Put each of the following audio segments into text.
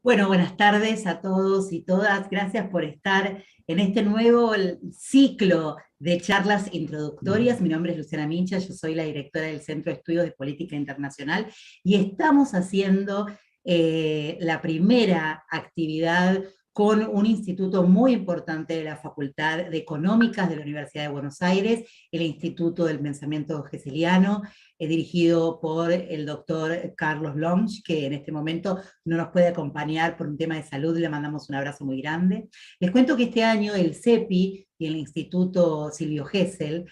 Bueno, buenas tardes a todos y todas. Gracias por estar en este nuevo ciclo de charlas introductorias. Mi nombre es Luciana Mincha, yo soy la directora del Centro de Estudios de Política Internacional y estamos haciendo la primera actividad con un instituto muy importante de la Facultad de Económicas de la Universidad de Buenos Aires, el Instituto del Pensamiento Hegeliano, dirigido por el doctor Carlos Longe, que en este momento no nos puede acompañar por un tema de salud, le mandamos un abrazo muy grande. Les cuento que este año el CEPI y el Instituto Silvio Gesell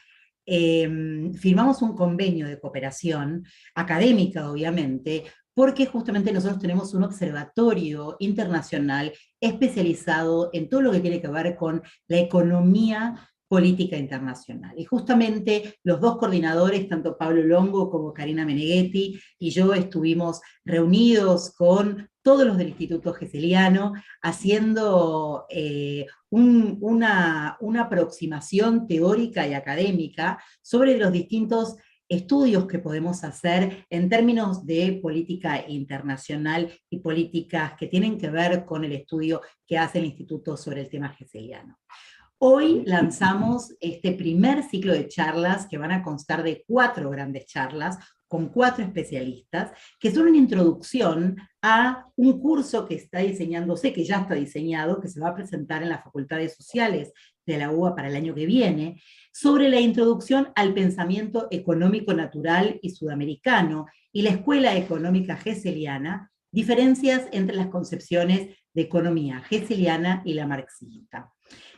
firmamos un convenio de cooperación académica, obviamente, porque justamente nosotros tenemos un observatorio internacional especializado en todo lo que tiene que ver con la economía política internacional. Y justamente los dos coordinadores, tanto Pablo Longo como Karina Meneghetti, y yo estuvimos reunidos con todos los del Instituto Geseliano, haciendo una aproximación teórica y académica sobre los distintos estudios que podemos hacer en términos de política internacional y políticas que tienen que ver con el estudio que hace el Instituto sobre el tema geseliano. Hoy lanzamos este primer ciclo de charlas que van a constar de 4 grandes charlas con 4 especialistas, que son una introducción a un curso que está diseñándose, que ya está diseñado, que se va a presentar en las Facultades Sociales de la UBA para el año que viene, sobre la introducción al pensamiento económico natural y sudamericano y la Escuela Económica Geseliana, diferencias entre las concepciones de economía geseliana y la marxista.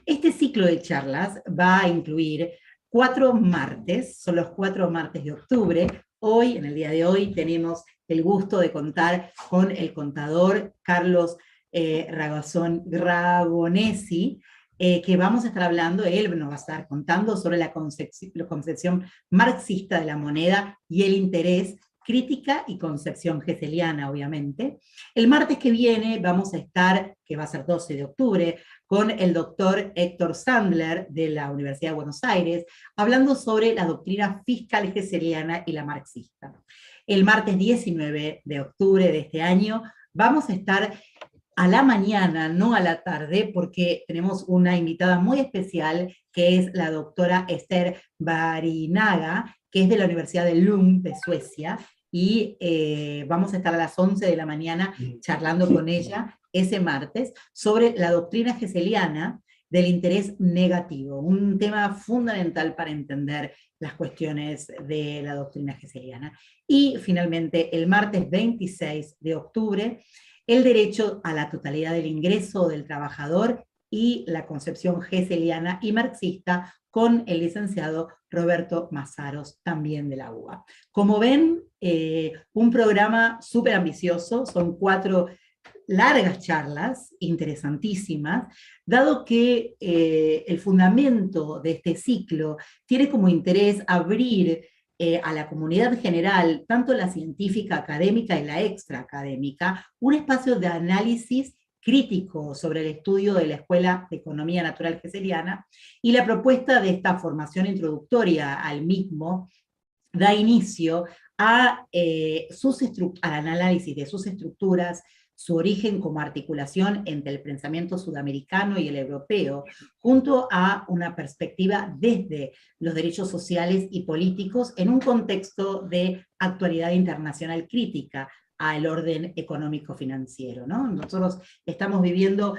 Este ciclo de charlas va a incluir 4 martes, son los 4 martes de octubre. Hoy, en el día de hoy, tenemos el gusto de contar con el contador Carlos Ragonesi, que vamos a estar hablando, él nos va a estar contando sobre la concepción marxista de la moneda y el interés, crítica y concepción geseliana, obviamente. El martes que viene vamos a estar, que va a ser 12 de octubre, con el doctor Héctor Sandler de la Universidad de Buenos Aires, hablando sobre la doctrina fiscal geseliana y la marxista. El martes 19 de octubre de este año vamos a estar a la mañana, no a la tarde, porque tenemos una invitada muy especial, que es la doctora Esther Barinaga, que es de la Universidad de Lund, de Suecia, y vamos a estar a las 11 de la mañana charlando con ella ese martes sobre la doctrina geseliana del interés negativo, un tema fundamental para entender las cuestiones de la doctrina geseliana. Y finalmente, el martes 26 de octubre, el derecho a la totalidad del ingreso del trabajador y la concepción geseliana y marxista con el licenciado Roberto Mazaros, también de la UBA. Como ven, un programa súper ambicioso, son 4 largas charlas, interesantísimas, dado que el fundamento de este ciclo tiene como interés abrir a la comunidad general, tanto la científica, académica y la extraacadémica, un espacio de análisis crítico sobre el estudio de la Escuela de Economía Natural Geseliana, y la propuesta de esta formación introductoria al mismo da inicio al análisis de sus estructuras, su origen como articulación entre el pensamiento sudamericano y el europeo, junto a una perspectiva desde los derechos sociales y políticos en un contexto de actualidad internacional crítica al orden económico-financiero, ¿no? Nosotros estamos viviendo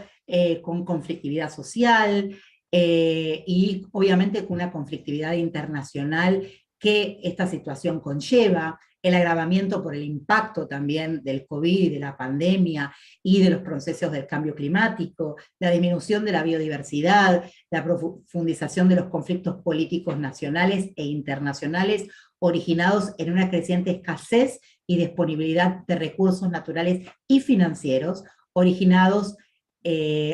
con conflictividad social y obviamente con una conflictividad internacional que esta situación conlleva, el agravamiento por el impacto también del COVID, de la pandemia y de los procesos del cambio climático, la disminución de la biodiversidad, la profundización de los conflictos políticos nacionales e internacionales originados en una creciente escasez y disponibilidad de recursos naturales y financieros, originados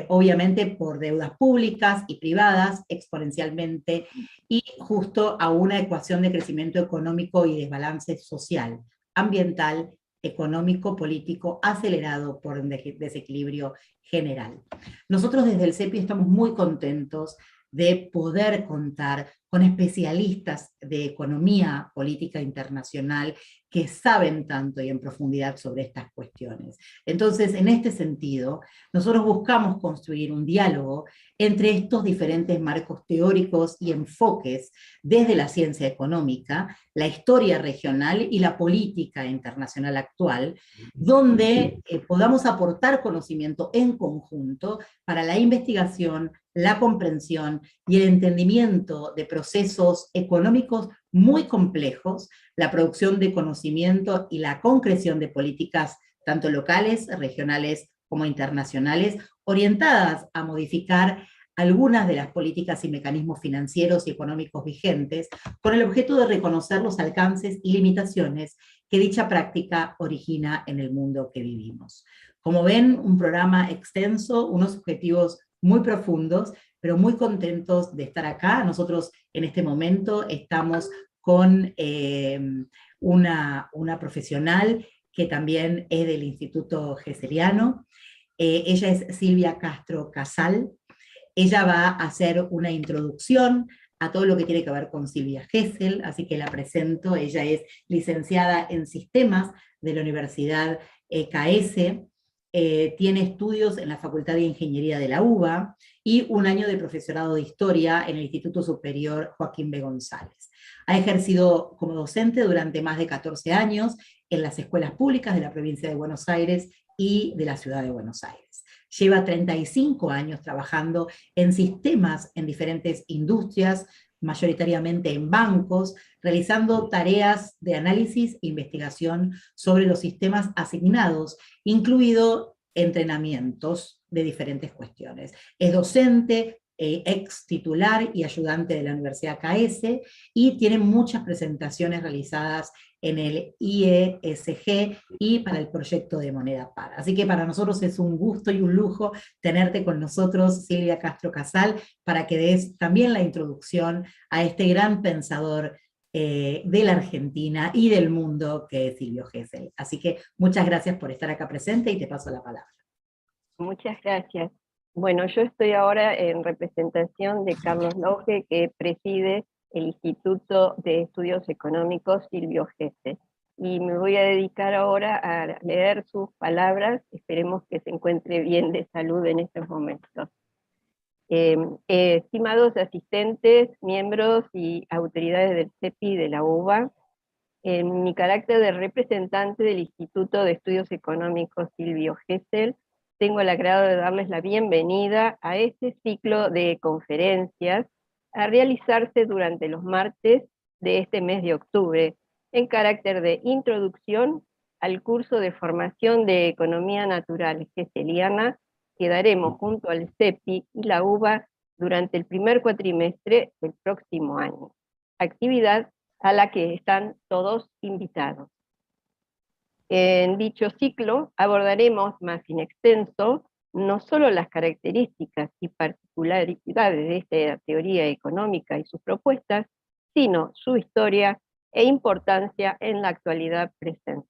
obviamente por deudas públicas y privadas exponencialmente, y justo a una ecuación de crecimiento económico y desbalance social, ambiental, económico, político, acelerado por un desequilibrio general. Nosotros desde el CEPI estamos muy contentos de poder contar con especialistas de economía política internacional que saben tanto y en profundidad sobre estas cuestiones. Entonces, en este sentido, nosotros buscamos construir un diálogo entre estos diferentes marcos teóricos y enfoques desde la ciencia económica, la historia regional y la política internacional actual, donde podamos aportar conocimiento en conjunto para la investigación, la comprensión y el entendimiento de procesos económicos muy complejos, la producción de conocimiento y la concreción de políticas tanto locales, regionales como internacionales, orientadas a modificar algunas de las políticas y mecanismos financieros y económicos vigentes, con el objeto de reconocer los alcances y limitaciones que dicha práctica origina en el mundo que vivimos. Como ven, un programa extenso, unos objetivos muy profundos, pero muy contentos de estar acá. Nosotros en este momento estamos con una profesional que también es del Instituto Gesellano. Ella es Silvia Castro Casal. Ella va a hacer una introducción a todo lo que tiene que ver con Silvia Gesell, así que la presento. Ella es licenciada en Sistemas de la Universidad KS, tiene estudios en la Facultad de Ingeniería de la UBA y un año de profesorado de Historia en el Instituto Superior Joaquín B. González. Ha ejercido como docente durante más de 14 años en las escuelas públicas de la provincia de Buenos Aires y de la ciudad de Buenos Aires. Lleva 35 años trabajando en sistemas en diferentes industrias, mayoritariamente en bancos, realizando tareas de análisis e investigación sobre los sistemas asignados, incluido entrenamientos de diferentes cuestiones. Es docente, ex titular y ayudante de la Universidad KS, y tiene muchas presentaciones realizadas en el IESG y para el proyecto de moneda par. Así que para nosotros es un gusto y un lujo tenerte con nosotros, Silvia Castro Casal, para que des también la introducción a este gran pensador de la Argentina y del mundo que es Silvio Gesell. Así que muchas gracias por estar acá presente y te paso la palabra. Muchas gracias. Bueno, yo estoy ahora en representación de Carlos Lauge, que preside el Instituto de Estudios Económicos Silvio Gesell. Y me voy a dedicar ahora a leer sus palabras. Esperemos que se encuentre bien de salud en estos momentos. Estimados asistentes, miembros y autoridades del CEPI y de la UBA, en mi carácter de representante del Instituto de Estudios Económicos Silvio Gesell, tengo el agrado de darles la bienvenida a este ciclo de conferencias a realizarse durante los martes de este mes de octubre, en carácter de introducción al curso de formación de Economía Natural Gesselliana que daremos junto al CEPI y la UBA durante el primer cuatrimestre del próximo año, actividad a la que están todos invitados. En dicho ciclo abordaremos más en extenso no solo las características y particularidades de esta teoría económica y sus propuestas, sino su historia e importancia en la actualidad presente.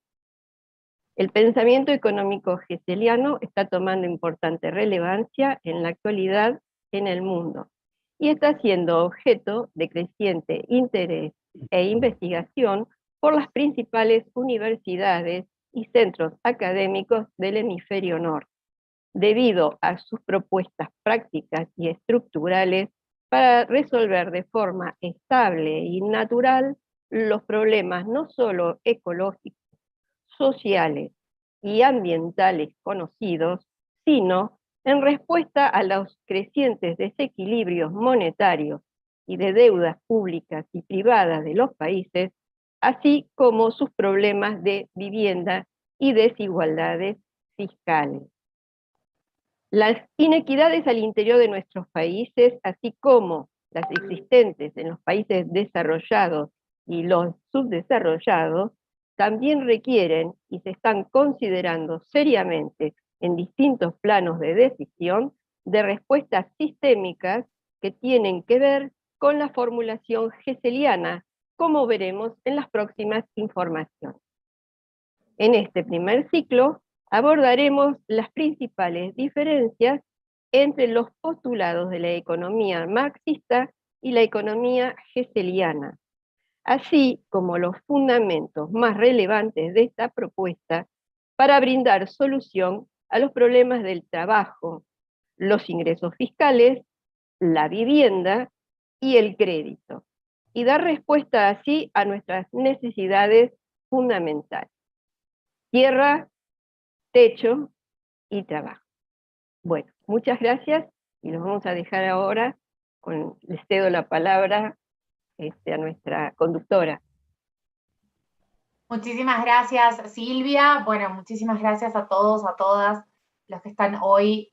El pensamiento económico gesselliano está tomando importante relevancia en la actualidad en el mundo y está siendo objeto de creciente interés e investigación por las principales universidades y centros académicos del hemisferio norte, debido a sus propuestas prácticas y estructurales para resolver de forma estable y natural los problemas no solo ecológicos, sociales y ambientales conocidos, sino en respuesta a los crecientes desequilibrios monetarios y de deudas públicas y privadas de los países, así como sus problemas de vivienda y desigualdades fiscales. Las inequidades al interior de nuestros países, así como las existentes en los países desarrollados y los subdesarrollados, también requieren y se están considerando seriamente en distintos planos de decisión de respuestas sistémicas que tienen que ver con la formulación gesselliana, como veremos en las próximas informaciones. En este primer ciclo abordaremos las principales diferencias entre los postulados de la economía marxista y la economía hegeliana, así como los fundamentos más relevantes de esta propuesta para brindar solución a los problemas del trabajo, los ingresos fiscales, la vivienda y el crédito, y dar respuesta así a nuestras necesidades fundamentales: tierra, techo y trabajo. Bueno, muchas gracias y nos vamos a dejar ahora, les cedo la palabra a nuestra conductora. Muchísimas gracias, Silvia. Bueno, muchísimas gracias a todos, a todas los que están hoy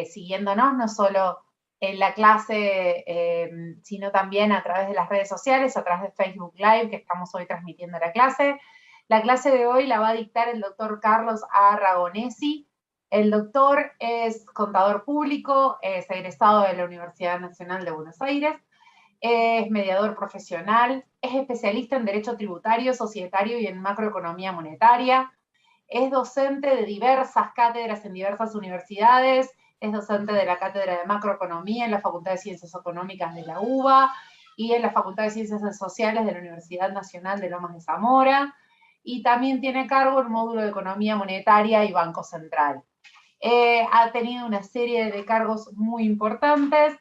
siguiéndonos, no solo en la clase, sino también a través de las redes sociales, a través de Facebook Live, que estamos hoy transmitiendo la clase. La clase de hoy la va a dictar el doctor Carlos A. Ragonesi. El doctor es contador público, es egresado de la Universidad Nacional de Buenos Aires, es mediador profesional, es especialista en Derecho Tributario, Societario y en Macroeconomía Monetaria, es docente de diversas cátedras en diversas universidades, es docente de la Cátedra de Macroeconomía en la Facultad de Ciencias Económicas de la UBA y en la Facultad de Ciencias Sociales de la Universidad Nacional de Lomas de Zamora, y también tiene a cargo el módulo de Economía Monetaria y Banco Central. Ha tenido una serie de cargos muy importantes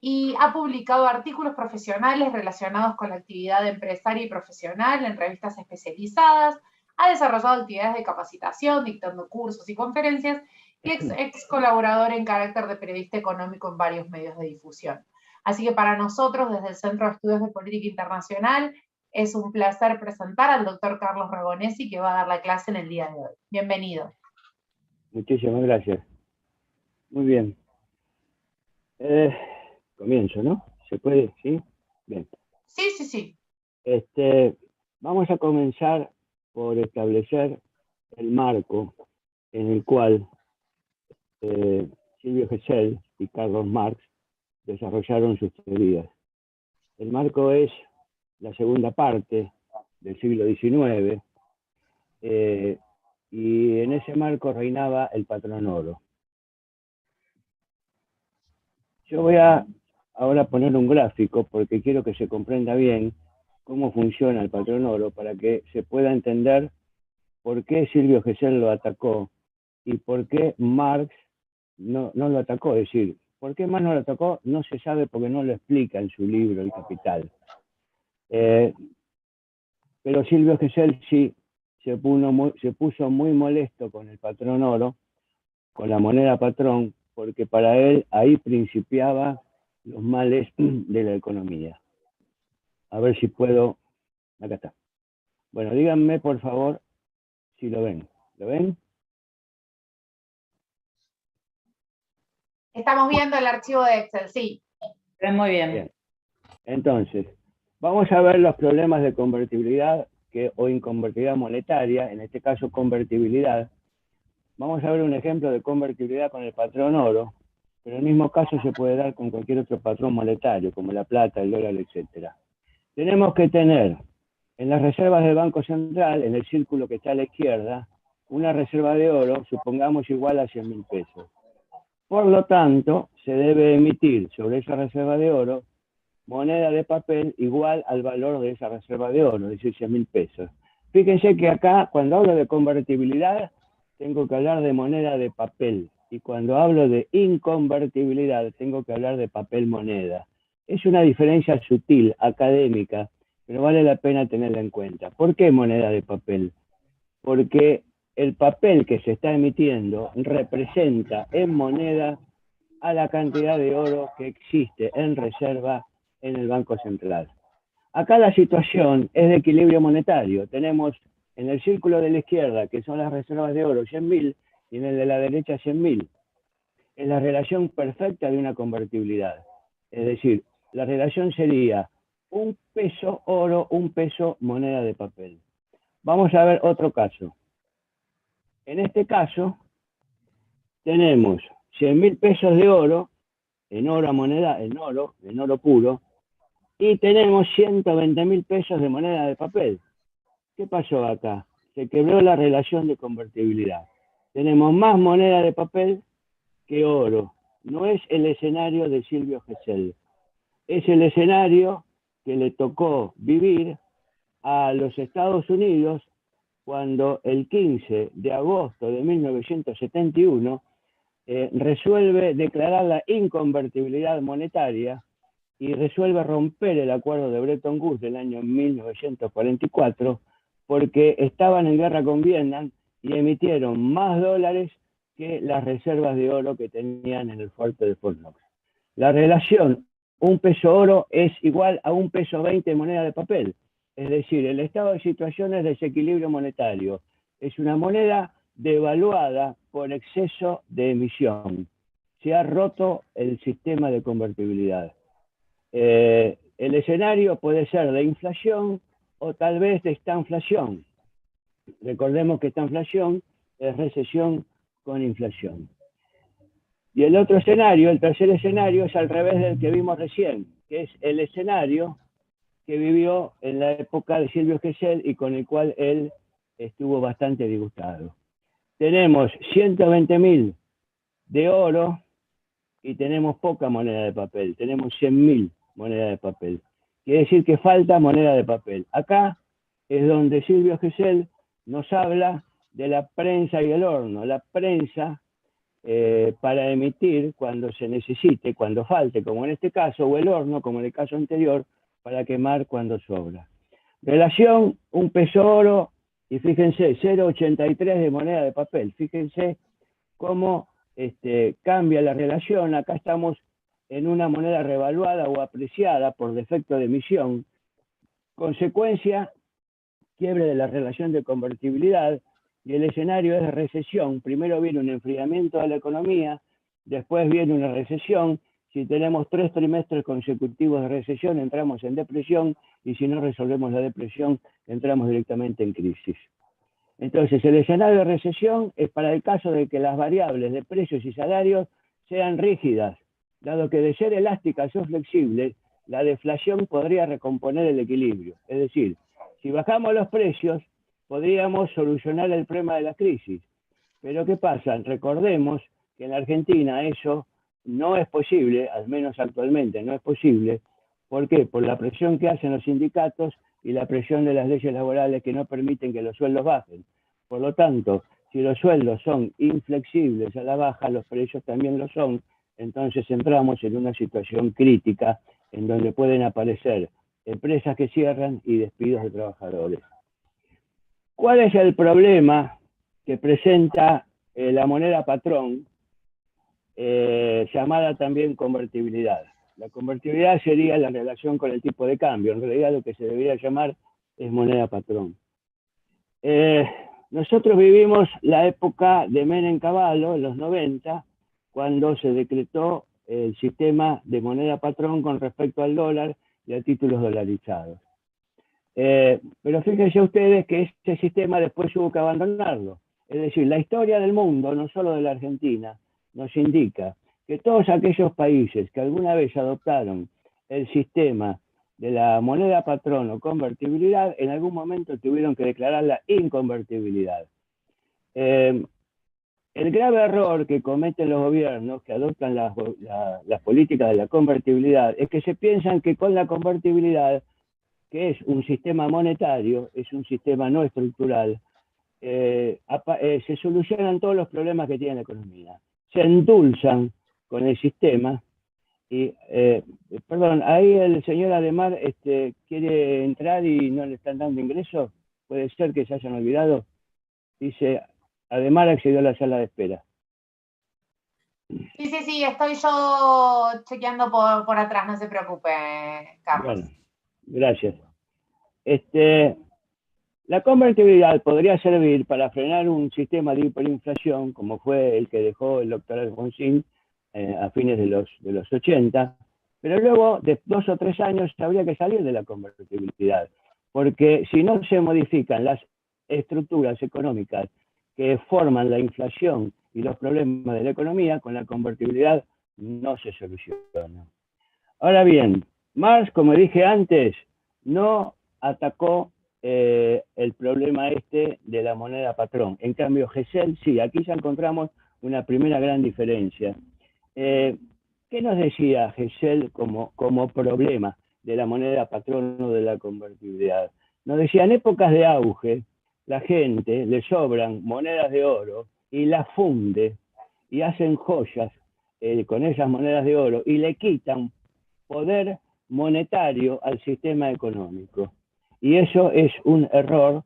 y ha publicado artículos profesionales relacionados con la actividad empresaria y profesional en revistas especializadas, ha desarrollado actividades de capacitación, dictando cursos y conferencias, y ex colaborador en carácter de periodista económico en varios medios de difusión. Así que para nosotros, desde el Centro de Estudios de Política Internacional, es un placer presentar al doctor Carlos Ragonesi, que va a dar la clase en el día de hoy. Bienvenido. Muchísimas gracias. Muy bien. Comienzo, ¿no? ¿Se puede? ¿Sí? Bien. Sí. Vamos a comenzar por establecer el marco en el cual Silvio Gesell y Carlos Marx desarrollaron sus teorías. El marco es la segunda parte del siglo XIX, y en ese marco reinaba el patrón oro. Yo voy a ahora poner un gráfico porque quiero que se comprenda bien cómo funciona el patrón oro para que se pueda entender por qué Silvio Gesell lo atacó y por qué Marx no lo atacó. Es decir, por qué Marx no lo atacó no se sabe porque no lo explica en su libro El Capital. Pero Silvio Gesell sí se puso muy molesto con el patrón oro, con la moneda patrón, porque para él ahí principiaba los males de la economía. A ver si puedo... Acá está. Bueno, díganme por favor si lo ven. ¿Lo ven? Estamos viendo el archivo de Excel, sí. Muy bien. Bien. Entonces, vamos a ver los problemas de convertibilidad o inconvertibilidad monetaria, en este caso convertibilidad. Vamos a ver un ejemplo de convertibilidad con el patrón oro, pero el mismo caso se puede dar con cualquier otro patrón monetario, como la plata, el dólar, etc. Tenemos que tener en las reservas del Banco Central, en el círculo que está a la izquierda, una reserva de oro, supongamos igual a 100.000 pesos. Por lo tanto, se debe emitir sobre esa reserva de oro moneda de papel igual al valor de esa reserva de oro, es decir, 100.000 pesos. Fíjense que acá, cuando hablo de convertibilidad, tengo que hablar de moneda de papel. Y cuando hablo de inconvertibilidad, tengo que hablar de papel moneda. Es una diferencia sutil, académica, pero vale la pena tenerla en cuenta. ¿Por qué moneda de papel? Porque el papel que se está emitiendo representa en moneda a la cantidad de oro que existe en reserva en el Banco Central. Acá la situación es de equilibrio monetario. Tenemos en el círculo de la izquierda, que son las reservas de oro, 100.000, y en el de la derecha, 100.000. Es la relación perfecta de una convertibilidad. Es decir, la relación sería un peso oro, un peso moneda de papel. Vamos a ver otro caso. En este caso, tenemos 100.000 pesos de oro, en oro moneda, en oro puro, y tenemos 120.000 pesos de moneda de papel. ¿Qué pasó acá? Se quebró la relación de convertibilidad. Tenemos más moneda de papel que oro. no es el escenario de Silvio Gesell, es el escenario que le tocó vivir a los Estados Unidos cuando el 15 de agosto de 1971 resuelve declarar la inconvertibilidad monetaria y resuelve romper el acuerdo de Bretton Woods del año 1944 porque estaban en guerra con Vietnam y emitieron más dólares que las reservas de oro que tenían en el fuerte de Fort Knox. La relación un peso oro es igual a un peso 20 de moneda de papel. Es decir, el estado de situación es desequilibrio monetario. Es una moneda devaluada por exceso de emisión. Se ha roto el sistema de convertibilidad. El escenario puede ser de inflación o tal vez de estanflación. Recordemos que estanflación es recesión con inflación. Y el otro escenario, el tercer escenario, es al revés del que vimos recién, que es el escenario que vivió en la época de Silvio Gesell y con el cual él estuvo bastante disgustado. Tenemos 120.000 de oro y tenemos poca moneda de papel, tenemos 100.000 monedas de papel. Quiere decir que falta moneda de papel. Acá es donde Silvio Gesell nos habla de la prensa y el horno. La prensa para emitir cuando se necesite, cuando falte, como en este caso, o el horno, como en el caso anterior, para quemar cuando sobra. Relación, un peso oro, y fíjense, 0,83 de moneda de papel. Fíjense cómo cambia la relación. Acá estamos en una moneda revaluada o apreciada por defecto de emisión. Consecuencia, quiebre de la relación de convertibilidad, y el escenario es de recesión. Primero viene un enfriamiento de la economía, después viene una recesión. Si tenemos 3 trimestres consecutivos de recesión, entramos en depresión, y si no resolvemos la depresión, entramos directamente en crisis. Entonces, el escenario de recesión es para el caso de que las variables de precios y salarios sean rígidas, dado que de ser elásticas o flexibles, la deflación podría recomponer el equilibrio. Es decir, si bajamos los precios, podríamos solucionar el problema de la crisis. Pero ¿qué pasa? Recordemos que en la Argentina eso no es posible, al menos actualmente no es posible. ¿Por qué? Por la presión que hacen los sindicatos y la presión de las leyes laborales que no permiten que los sueldos bajen. Por lo tanto, si los sueldos son inflexibles a la baja, los precios también lo son, entonces entramos en una situación crítica en donde pueden aparecer empresas que cierran y despidos de trabajadores. ¿Cuál es el problema que presenta la moneda patrón, llamada también convertibilidad? La convertibilidad sería la relación con el tipo de cambio. En realidad lo que se debería llamar es moneda patrón. Nosotros vivimos la época de Menem Cavallo, en los 90, cuando se decretó el sistema de moneda patrón con respecto al dólar y a títulos dolarizados. Pero fíjense ustedes que este sistema después hubo que abandonarlo. Es decir, la historia del mundo, no solo de la Argentina, nos indica que todos aquellos países que alguna vez adoptaron el sistema de la moneda patrón o convertibilidad, en algún momento tuvieron que declarar la inconvertibilidad. El grave error que cometen los gobiernos que adoptan las políticas de la convertibilidad es que se piensan que con la convertibilidad, que es un sistema monetario, es un sistema no estructural, se solucionan todos los problemas que tiene la economía. Se endulzan con el sistema y, perdón, ahí el señor Ademar quiere entrar y no le están dando ingreso. Puede ser que se hayan olvidado. Dice, Ademar accedió a la sala de espera. Sí, estoy yo chequeando por atrás, no se preocupe, Carlos. Bueno, gracias. La convertibilidad podría servir para frenar un sistema de hiperinflación, como fue el que dejó el doctor Alfonsín a fines de los 80, pero luego de 2 o 3 años habría que salir de la convertibilidad, porque si no se modifican las estructuras económicas que forman la inflación y los problemas de la economía, con la convertibilidad no se soluciona. Ahora bien, Marx, como dije antes, no atacó el problema de la moneda patrón. En cambio, Gesell sí, aquí ya encontramos una primera gran diferencia. ¿Qué nos decía Gesell como problema de la moneda patrono de la convertibilidad? Nos decía, en épocas de auge, la gente le sobran monedas de oro y las funde y hacen joyas con esas monedas de oro y le quitan poder monetario al sistema económico. Y eso es un error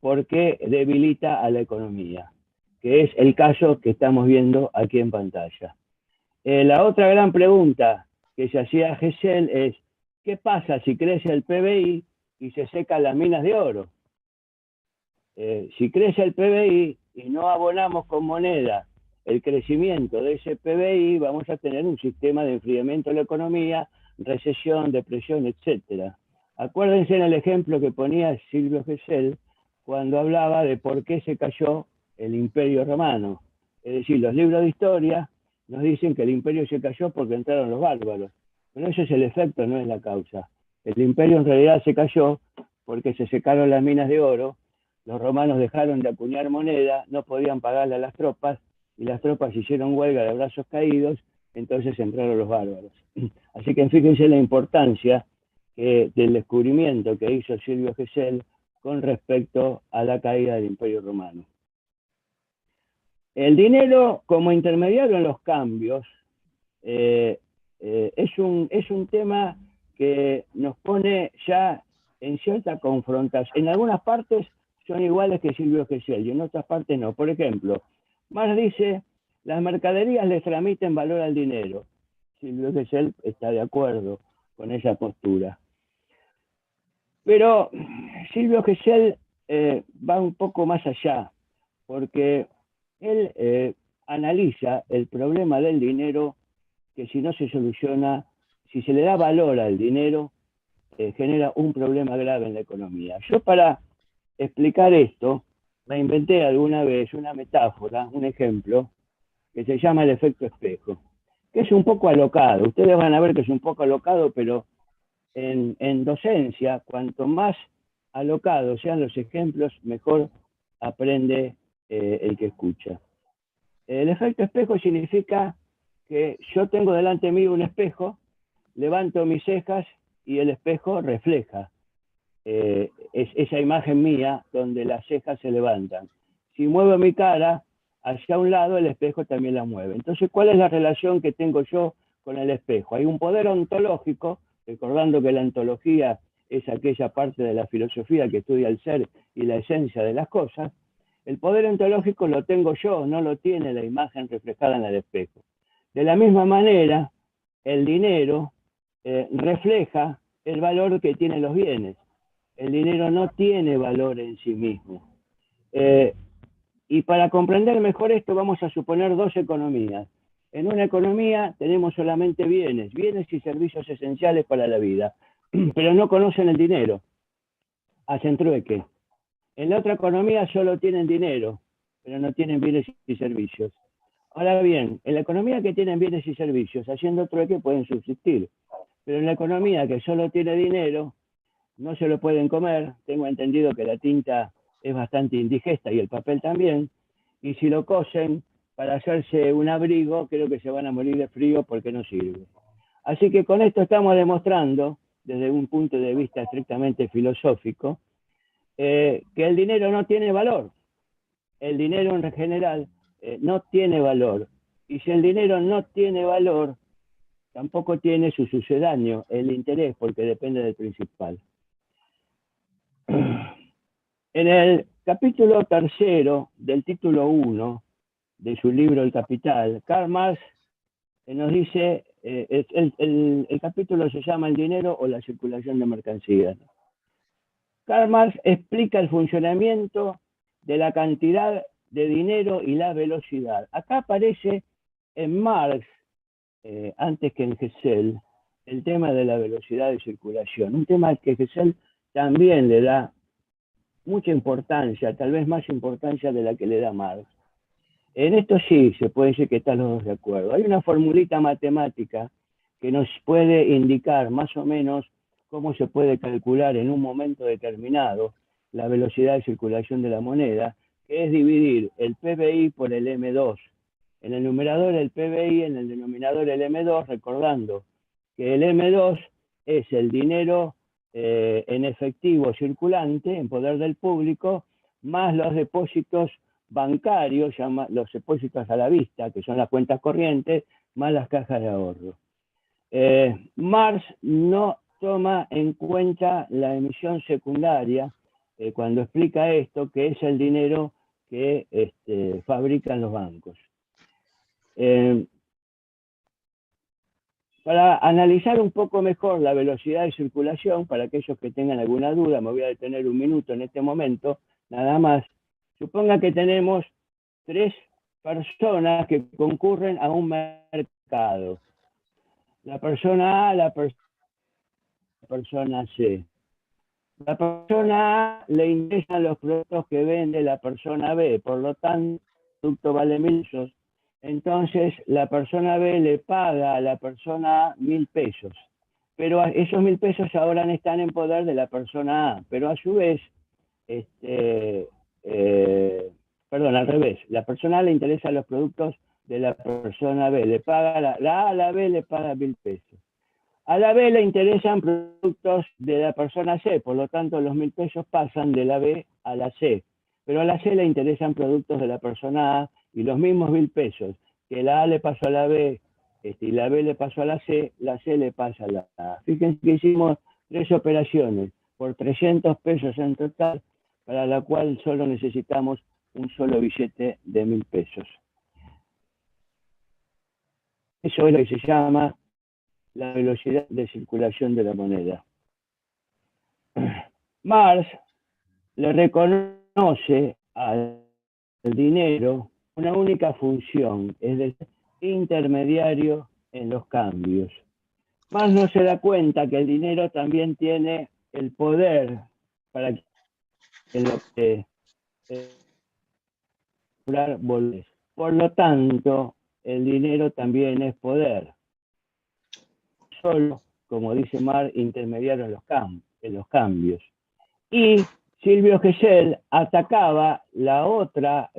porque debilita a la economía, que es el caso que estamos viendo aquí en pantalla. La otra gran pregunta que se hacía Gesell es, ¿qué pasa si crece el PBI y se secan las minas de oro? Si crece el PBI y no abonamos con moneda el crecimiento de ese PBI, vamos a tener un sistema de enfriamiento de la economía, recesión, depresión, etc. Acuérdense en el ejemplo que ponía Silvio Gesell cuando hablaba de por qué se cayó el Imperio Romano. Es decir, los libros de historia nos dicen que el imperio se cayó porque entraron los bárbaros. Pero ese es el efecto, no es la causa. El imperio en realidad se cayó porque se secaron las minas de oro, los romanos dejaron de acuñar moneda, no podían pagarle a las tropas, y las tropas hicieron huelga de brazos caídos, entonces entraron los bárbaros. Así que fíjense la importancia del descubrimiento que hizo Silvio Gesell con respecto a la caída del Imperio Romano. El dinero como intermediario en los cambios es un tema que nos pone ya en cierta confrontación. En algunas partes son iguales que Silvio Gesell y en otras partes no. Por ejemplo, Marx dice, las mercaderías les transmiten valor al dinero. Silvio Gesell está de acuerdo con esa postura. Pero Silvio Gesell va un poco más allá, porque él analiza el problema del dinero, que si no se soluciona, si se le da valor al dinero, genera un problema grave en la economía. Yo para explicar esto, me inventé alguna vez una metáfora, un ejemplo, que se llama el efecto espejo, que es un poco alocado. Ustedes van a ver que es un poco alocado, pero en docencia, cuanto más alocados sean los ejemplos, mejor aprende el que escucha. El efecto espejo significa que yo tengo delante mío un espejo, levanto mis cejas y el espejo refleja es esa imagen mía donde las cejas se levantan. Si muevo mi cara hacia un lado, el espejo también la mueve. Entonces, ¿cuál es la relación que tengo yo con el espejo? Hay un poder ontológico, recordando que la ontología es aquella parte de la filosofía que estudia el ser y la esencia de las cosas. El poder ontológico lo tengo yo, no lo tiene la imagen reflejada en el espejo. De la misma manera, el dinero refleja el valor que tienen los bienes. El dinero no tiene valor en sí mismo. Y para comprender mejor esto vamos a suponer dos economías. En una economía tenemos solamente bienes y servicios esenciales para la vida, pero no conocen el dinero, hacen trueque. En la otra economía solo tienen dinero, pero no tienen bienes y servicios. Ahora bien, en la economía que tienen bienes y servicios, haciendo trueque pueden subsistir, pero en la economía que solo tiene dinero, no se lo pueden comer. Tengo entendido que la tinta es bastante indigesta y el papel también, y si lo cosen para hacerse un abrigo, creo que se van a morir de frío porque no sirve. Así que con esto estamos demostrando, desde un punto de vista estrictamente filosófico, que el dinero no tiene valor. El dinero en general no tiene valor. Y si el dinero no tiene valor, tampoco tiene su sucedáneo, el interés, porque depende del principal. En el capítulo 3 del título 1 de su libro El Capital, Karl Marx nos dice, el capítulo se llama El dinero o la circulación de mercancías. Karl Marx explica el funcionamiento de la cantidad de dinero y la velocidad. Acá aparece en Marx, antes que en Gesell, el tema de la velocidad de circulación, un tema que Gesell también le da mucha importancia, tal vez más importancia de la que le da Marx. En esto sí se puede decir que están los dos de acuerdo. Hay una formulita matemática que nos puede indicar más o menos cómo se puede calcular en un momento determinado la velocidad de circulación de la moneda, que es dividir el PBI por el M2. En el numerador el PBI, en el denominador el M2, recordando que el M2 es el dinero en efectivo circulante, en poder del público, más los depósitos bancarios, los depósitos a la vista, que son las cuentas corrientes, más las cajas de ahorro. Marx no toma en cuenta la emisión secundaria cuando explica esto, que es el dinero que fabrican los bancos. Para analizar un poco mejor la velocidad de circulación, para aquellos que tengan alguna duda, me voy a detener un minuto en este momento, nada más. Suponga que tenemos 3 personas que concurren a un mercado. La persona A, la persona C. La persona A le interesan los productos que vende la persona B, por lo tanto, el producto vale 1.000 pesos. Entonces, la persona B le paga a la persona A 1.000 pesos. Pero esos 1.000 pesos ahora están en poder de la persona A. Pero a su vez, perdón, al revés. La persona A le interesan los productos de la persona B. Le paga la A a la B le paga 1.000 pesos. A la B le interesan productos de la persona C, por lo tanto los 1.000 pesos pasan de la B a la C. Pero a la C le interesan productos de la persona A y los mismos 1.000 pesos que la A le pasó a la B y la B le pasó a la C le pasa a la A. Fíjense que hicimos 3 operaciones por 300 pesos en total, para la cual solo necesitamos un solo billete de 1.000 pesos. Eso es lo que se llama la velocidad de circulación de la moneda. Marx le reconoce al dinero una única función, es decir, intermediario en los cambios. Marx no se da cuenta que el dinero también tiene el poder para que lo que volver. Por lo tanto, el dinero también es poder. Solo, como dice Marx, intermediario en los cambios. Y Silvio Gesell atacaba la otra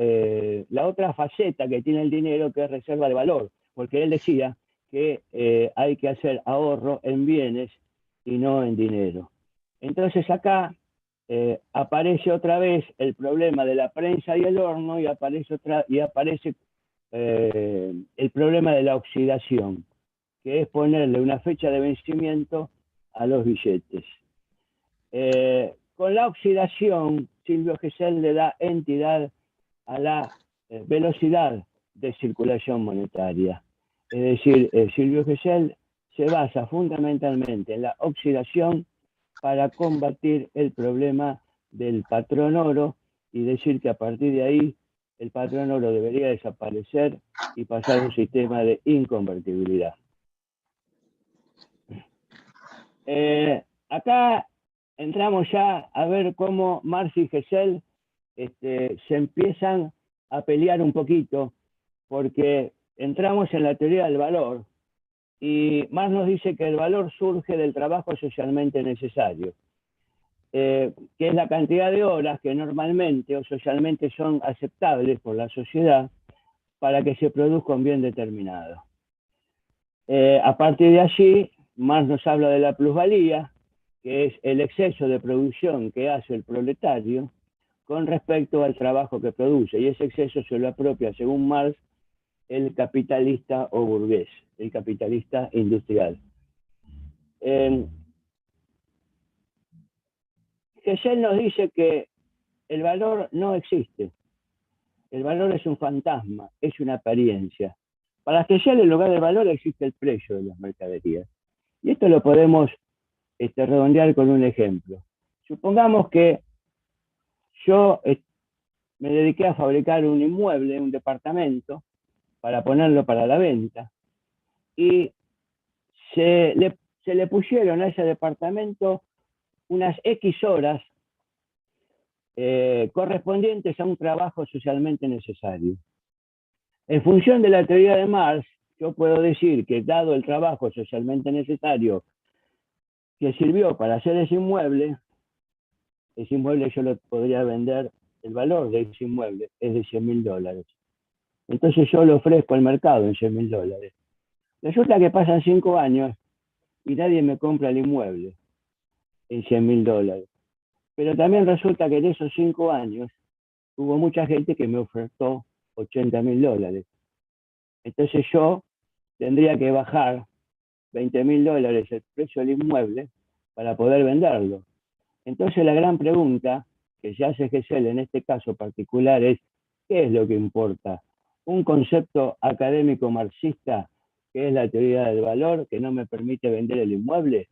faceta que tiene el dinero, que es reserva de valor, porque él decía que hay que hacer ahorro en bienes y no en dinero. Entonces acá aparece otra vez el problema de la prensa y el horno, y aparece el problema de la oxidación, que es ponerle una fecha de vencimiento a los billetes. Con la oxidación, Silvio Gesell le da entidad a la velocidad de circulación monetaria. Es decir, Silvio Gesell se basa fundamentalmente en la oxidación para combatir el problema del patrón oro y decir que a partir de ahí el patrón oro debería desaparecer y pasar a un sistema de inconvertibilidad. Acá entramos ya a ver cómo Marx y Gesell se empiezan a pelear un poquito, porque entramos en la teoría del valor, y Marx nos dice que el valor surge del trabajo socialmente necesario, que es la cantidad de horas que normalmente o socialmente son aceptables por la sociedad para que se produzca un bien determinado. A partir de allí, Marx nos habla de la plusvalía, que es el exceso de producción que hace el proletario con respecto al trabajo que produce, y ese exceso se lo apropia, según Marx, el capitalista o burgués, el capitalista industrial. Gesell nos dice que el valor no existe, el valor es un fantasma, es una apariencia. Para Gesell, en lugar del valor, existe el precio de las mercaderías. Y esto lo podemos redondear con un ejemplo. Supongamos que yo me dediqué a fabricar un inmueble, un departamento, para ponerlo para la venta, y se le pusieron a ese departamento unas X horas correspondientes a un trabajo socialmente necesario. En función de la teoría de Marx, yo puedo decir que, dado el trabajo socialmente necesario que sirvió para hacer ese inmueble yo lo podría vender, el valor de ese inmueble es de $100.000. Entonces yo lo ofrezco al mercado en $100.000. Resulta que pasan 5 años y nadie me compra el inmueble en $100.000. Pero también resulta que en esos 5 años hubo mucha gente que me ofertó $80.000. Entonces yo tendría que bajar $20.000 el precio del inmueble para poder venderlo. Entonces la gran pregunta que se hace Gesell en este caso particular es, ¿qué es lo que importa? ¿Un concepto académico marxista que es la teoría del valor que no me permite vender el inmueble?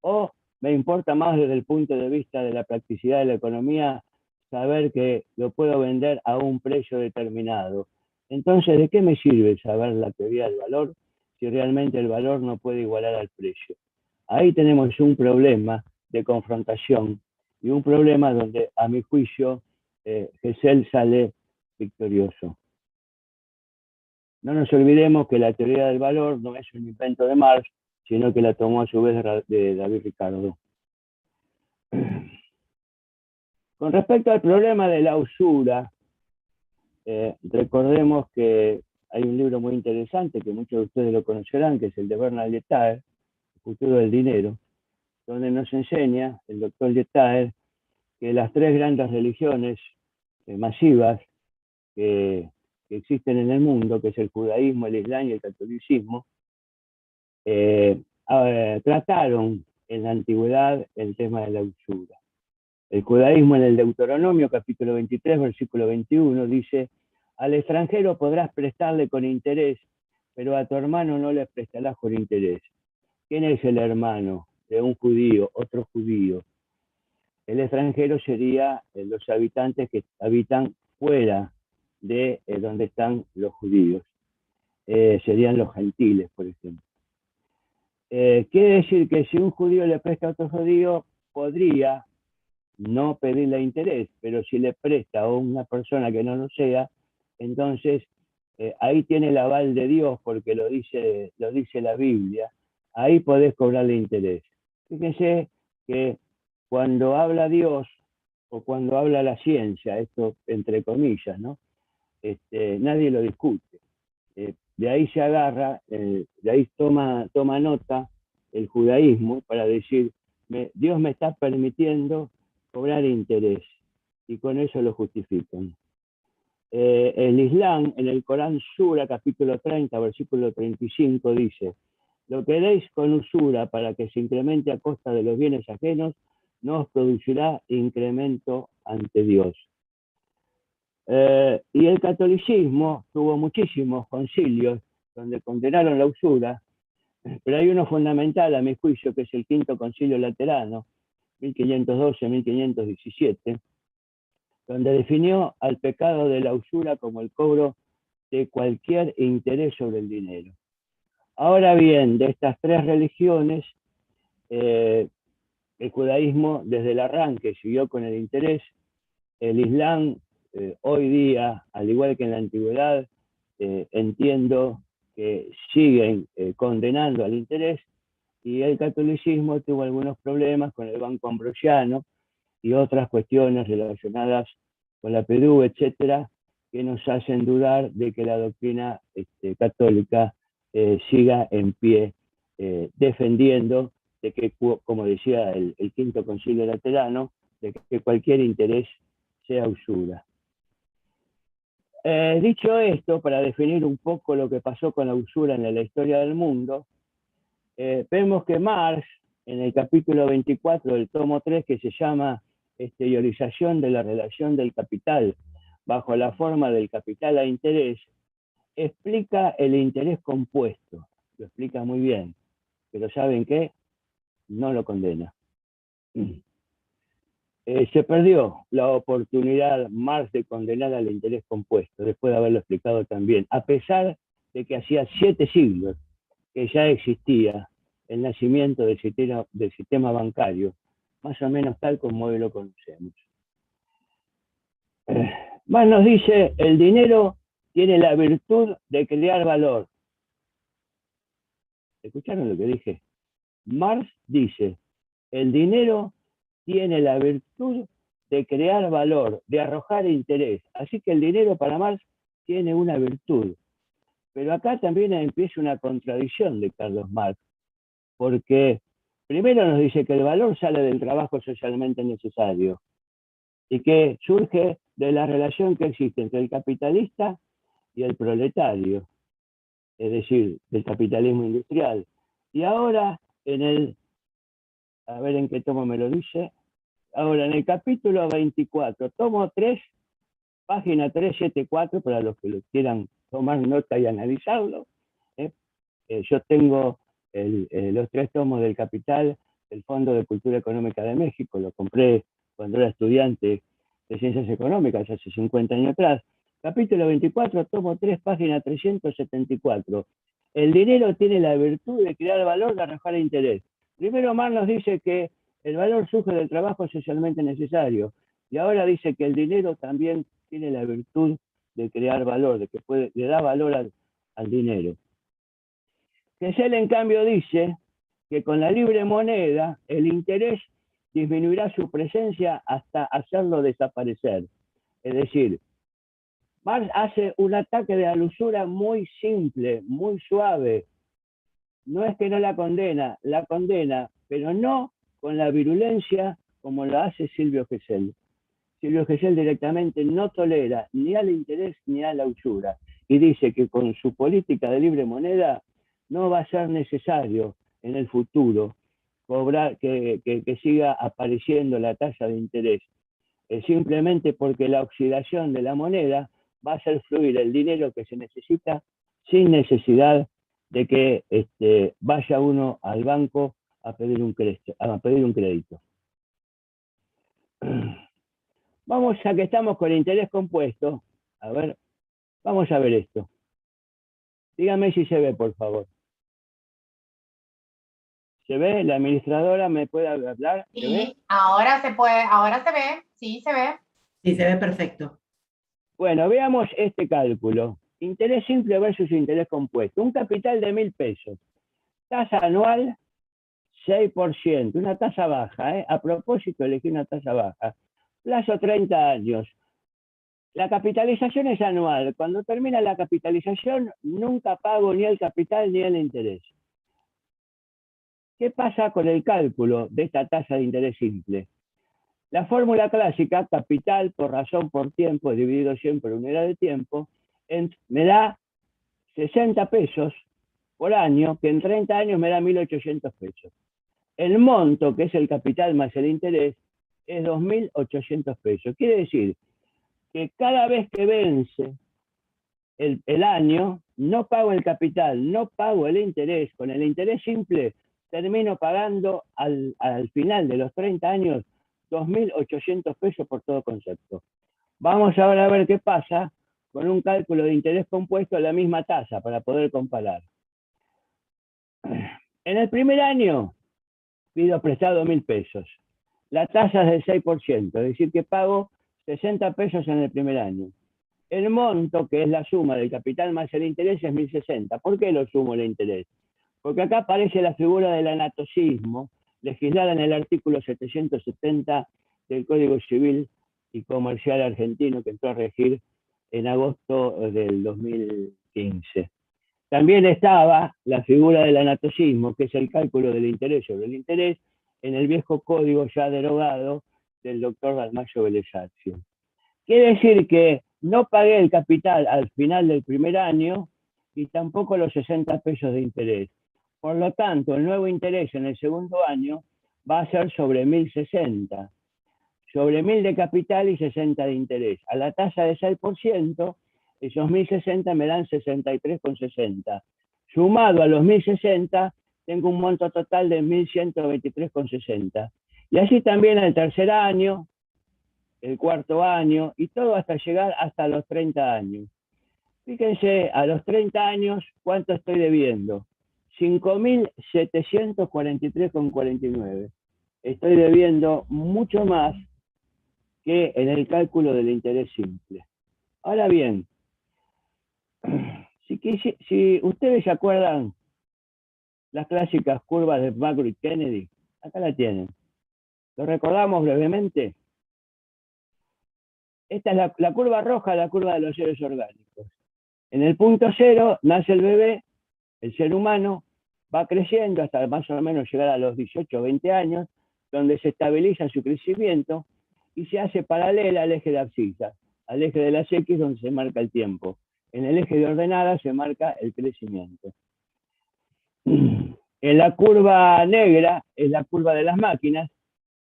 ¿O me importa más desde el punto de vista de la practicidad de la economía saber que lo puedo vender a un precio determinado? Entonces, ¿de qué me sirve saber la teoría del valor si realmente el valor no puede igualar al precio? Ahí tenemos un problema de confrontación y un problema donde, a mi juicio, Gesell sale victorioso. No nos olvidemos que la teoría del valor no es un invento de Marx, sino que la tomó a su vez de David Ricardo. Con respecto al problema de la usura, recordemos que hay un libro muy interesante que muchos de ustedes lo conocerán, que es el de Bernard Lietaer, El futuro del dinero, donde nos enseña el doctor Lietaer que las 3 grandes religiones masivas que existen en el mundo, que es el judaísmo, el islam y el catolicismo, trataron en la antigüedad el tema de la usura. El judaísmo en el Deuteronomio, capítulo 23, versículo 21, dice: al extranjero podrás prestarle con interés, pero a tu hermano no le prestarás con interés. ¿Quién es el hermano de un judío, otro judío? El extranjero sería los habitantes que habitan fuera de donde están los judíos. Serían los gentiles, por ejemplo. Quiere decir que si un judío le presta a otro judío, podría no pedirle interés, pero si le presta a una persona que no lo sea, entonces ahí tiene el aval de Dios, porque lo dice la Biblia, ahí podés cobrarle interés. Fíjense que cuando habla Dios o cuando habla la ciencia, esto entre comillas, ¿no? Nadie lo discute. De ahí se agarra, de ahí toma nota el judaísmo para decir, Dios me está permitiendo cobrar interés, y con eso lo justifican. El Islam, en el Corán Sura, capítulo 30, versículo 35, dice: lo que deis con usura para que se incremente a costa de los bienes ajenos, no os producirá incremento ante Dios. Y el catolicismo tuvo muchísimos concilios donde condenaron la usura, pero hay uno fundamental, a mi juicio, que es el Quinto Concilio Laterano, 1512-1517, donde definió al pecado de la usura como el cobro de cualquier interés sobre el dinero. Ahora bien, de estas 3 religiones, el judaísmo desde el arranque siguió con el interés. El Islam hoy día, al igual que en la antigüedad, entiendo que siguen condenando al interés, y el catolicismo tuvo algunos problemas con el Banco Ambrosiano y otras cuestiones relacionadas con la Perú, etcétera, que nos hacen dudar de que la doctrina católica siga en pie, defendiendo de que, como decía el Quinto Concilio Laterano, de que cualquier interés sea usura. Dicho esto, para definir un poco lo que pasó con la usura en la historia del mundo, vemos que Marx, en el capítulo 24 del tomo 3, que se llama Exteriorización de la relación del capital bajo la forma del capital a interés, explica el interés compuesto. Lo explica muy bien, pero ¿saben qué? No lo condena. Se perdió la oportunidad Marx de condenar al interés compuesto, después de haberlo explicado también, a pesar de que hacía 7 siglos que ya existía el nacimiento del sistema bancario, más o menos tal como hoy lo conocemos. Marx nos dice: el dinero tiene la virtud de crear valor. ¿Escucharon lo que dije? Marx dice: el dinero tiene la virtud de crear valor, de arrojar interés. Así que el dinero para Marx tiene una virtud. Pero acá también empieza una contradicción de Carlos Marx, porque primero nos dice que el valor sale del trabajo socialmente necesario y que surge de la relación que existe entre el capitalista y el proletario, es decir, del capitalismo industrial. Y ahora, a ver en qué tomo me lo dice, ahora en el capítulo 24, tomo 3, página 374, para los que lo quieran tomar nota y analizarlo. Yo tengo los 3 tomos del Capital, del Fondo de Cultura Económica de México, lo compré cuando era estudiante de Ciencias Económicas, hace 50 años atrás. Capítulo 24, tomo 3, página 374. El dinero tiene la virtud de crear valor, de arrojar interés. Primero Marx nos dice que el valor surge del trabajo socialmente necesario, y ahora dice que el dinero también tiene la virtud de crear valor, de que le da valor al dinero. Gesell, en cambio, dice que con la libre moneda el interés disminuirá su presencia hasta hacerlo desaparecer. Es decir, Marx hace un ataque de la usura muy simple, muy suave. No es que no la condena, pero no con la virulencia como lo hace Silvio Gesell. Silvio Gesell directamente no tolera ni al interés ni a la usura, y dice que con su política de libre moneda no va a ser necesario en el futuro cobrar, que siga apareciendo la tasa de interés, simplemente porque la oxidación de la moneda va a hacer fluir el dinero que se necesita sin necesidad de que vaya uno al banco a pedir un crédito. Vamos, ya que estamos con interés compuesto, a ver, vamos a ver esto. Dígame si se ve, por favor. ¿Se ve? ¿La administradora me puede hablar? Sí, ¿Se ve? ahora se ve, sí, se ve. Sí, se ve perfecto. Bueno, veamos este cálculo. Interés simple versus interés compuesto. Un capital de 1.000 pesos. Tasa anual, 6%. Una tasa baja, ¿eh? A propósito, elegí una tasa baja. Plazo 30 años. La capitalización es anual. Cuando termina la capitalización, nunca pago ni el capital ni el interés. ¿Qué pasa con el cálculo de esta tasa de interés simple? La fórmula clásica, capital por razón por tiempo, dividido 100 por unidad de tiempo, me da 60 pesos por año, que en 30 años me da 1.800 pesos. El monto, que es el capital más el interés, es 2.800 pesos. Quiere decir que cada vez que vence el año, no pago el capital, no pago el interés. Con el interés simple termino pagando al final de los 30 años 2.800 pesos por todo concepto. Vamos ahora a ver qué pasa con un cálculo de interés compuesto a la misma tasa para poder comparar. En el primer año pido prestado 1.000 pesos. La tasa es del 6%, es decir que pago 60 pesos en el primer año. El monto, que es la suma del capital más el interés, es 1.060. ¿Por qué lo sumo el interés? Porque acá aparece la figura del anatocismo, legislada en el artículo 770 del Código Civil y Comercial argentino, que entró a regir en agosto del 2015. También estaba la figura del anatocismo, que es el cálculo del interés sobre el interés, en el viejo código ya derogado del doctor Dalmacio Belezazio. Quiere decir que no pagué el capital al final del primer año y tampoco los 60 pesos de interés. Por lo tanto, el nuevo interés en el segundo año va a ser sobre 1.060. Sobre 1.000 de capital y 60 de interés. A la tasa de 6%, esos 1.060 me dan 63,60. Sumado a los 1.060, tengo un monto total de 1.123,60. Y así también el tercer año, el cuarto año, y todo hasta llegar hasta los 30 años. Fíjense, a los 30 años, ¿cuánto estoy debiendo? 5.743,49. Estoy debiendo mucho más que en el cálculo del interés simple. Ahora bien, si ustedes se acuerdan las clásicas curvas de Macro y Kennedy, acá la tienen. ¿Lo recordamos brevemente? Esta es la curva roja, la curva de los seres orgánicos. En el punto cero nace el bebé, el ser humano, va creciendo hasta más o menos llegar a los 18 o 20 años, donde se estabiliza su crecimiento y se hace paralela al eje de abscisa, al eje de las X donde se marca el tiempo. En el eje de ordenada se marca el crecimiento. En la curva negra es la curva de las máquinas,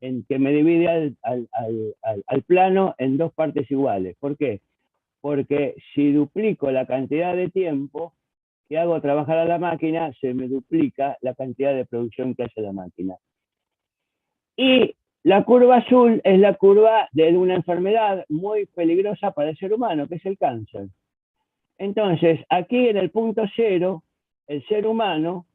en que me divide al plano en dos partes iguales. ¿Por qué? Porque si duplico la cantidad de tiempo que hago trabajar a la máquina, se me duplica la cantidad de producción que hace la máquina. Y la curva azul es la curva de una enfermedad muy peligrosa para el ser humano, que es el cáncer. Entonces, aquí en el punto cero, el ser humano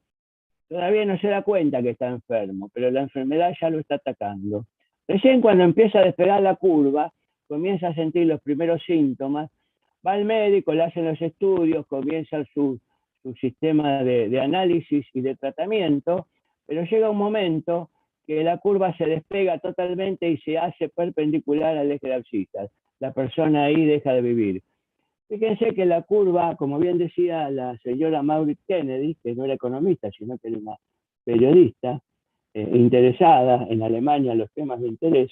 todavía no se da cuenta que está enfermo, pero la enfermedad ya lo está atacando. Recién cuando empieza a despegar la curva, comienza a sentir los primeros síntomas, va al médico, le hacen los estudios, comienza su sistema de análisis y de tratamiento, pero llega un momento que la curva se despega totalmente y se hace perpendicular al eje de abscisas. La persona ahí deja de vivir. Fíjense que la curva, como bien decía la señora Maureen Kennedy, que no era economista, sino que era una periodista interesada en Alemania en los temas de interés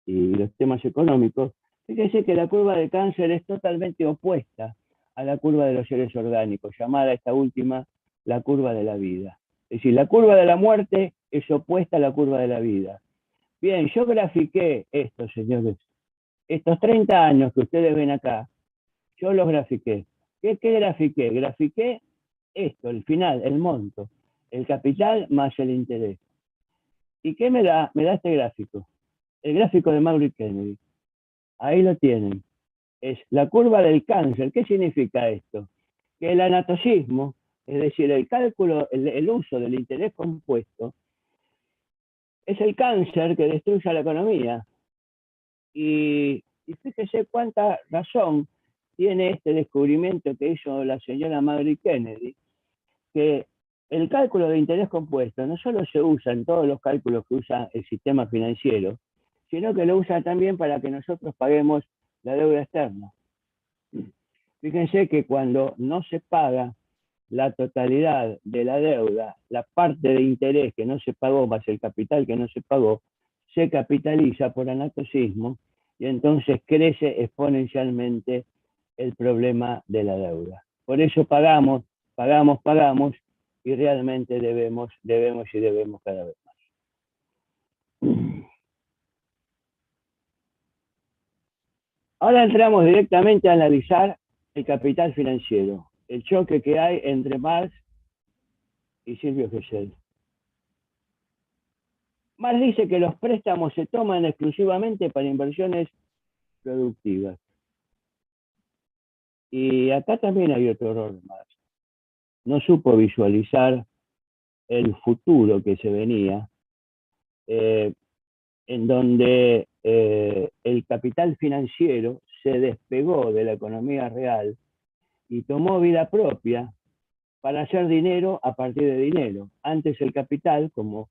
y los temas económicos, fíjense que la curva de cáncer es totalmente opuesta a la curva de los seres orgánicos, llamada esta última la curva de la vida. Es decir, la curva de la muerte es opuesta a la curva de la vida. Bien, yo grafiqué esto, señores. Estos 30 años que ustedes ven acá, yo los grafiqué. ¿Qué grafiqué? Grafiqué esto, el final, el monto, el capital más el interés. ¿Y qué me da? Me da este gráfico. El gráfico de Maureen Kennedy. Ahí lo tienen. Es la curva del cáncer. ¿Qué significa esto? Que el anatocismo, es decir, el cálculo, el uso del interés compuesto, es el cáncer que destruye la economía. Y fíjese cuánta razón tiene este descubrimiento que hizo la señora Maureen Kennedy, que el cálculo de interés compuesto no solo se usa en todos los cálculos que usa el sistema financiero, sino que lo usa también para que nosotros paguemos la deuda externa. Fíjense que cuando no se paga la totalidad de la deuda, la parte de interés que no se pagó más el capital que no se pagó, se capitaliza por anatocismo y entonces crece exponencialmente el problema de la deuda. Por eso pagamos y realmente debemos cada vez más. Ahora entramos directamente a analizar el capital financiero, el choque que hay entre Marx y Silvio Gesell. Marx dice que los préstamos se toman exclusivamente para inversiones productivas. Y acá también hay otro error de Marx. No supo visualizar el futuro que se venía, en donde el capital financiero se despegó de la economía real y tomó vida propia para hacer dinero a partir de dinero. Antes el capital, como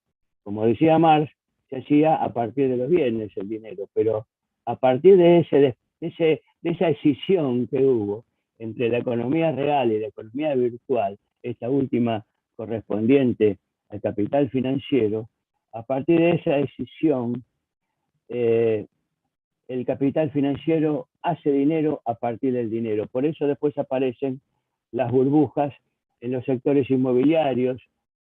decía Marx, se hacía a partir de los bienes, el dinero, pero a partir de esa escisión que hubo entre la economía real y la economía virtual, esta última correspondiente al capital financiero, a partir de esa escisión, el capital financiero hace dinero a partir del dinero. Por eso después aparecen las burbujas en los sectores inmobiliarios,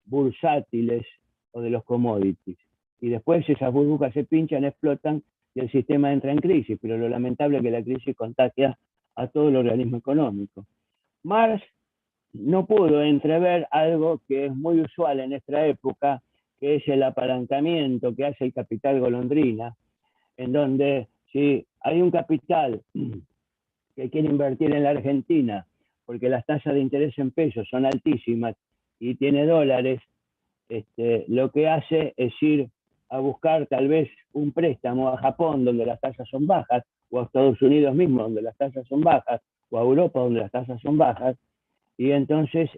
bursátiles o de los commodities. Y después esas burbujas se pinchan, explotan y el sistema entra en crisis. Pero lo lamentable es que la crisis contagia a todo el organismo económico. Marx no pudo entrever algo que es muy usual en nuestra época, que es el apalancamiento que hace el capital golondrina, en donde si hay un capital que quiere invertir en la Argentina porque las tasas de interés en pesos son altísimas y tiene dólares, lo que hace es ir a buscar tal vez un préstamo a Japón donde las tasas son bajas, o a Estados Unidos mismo donde las tasas son bajas, o a Europa donde las tasas son bajas, y entonces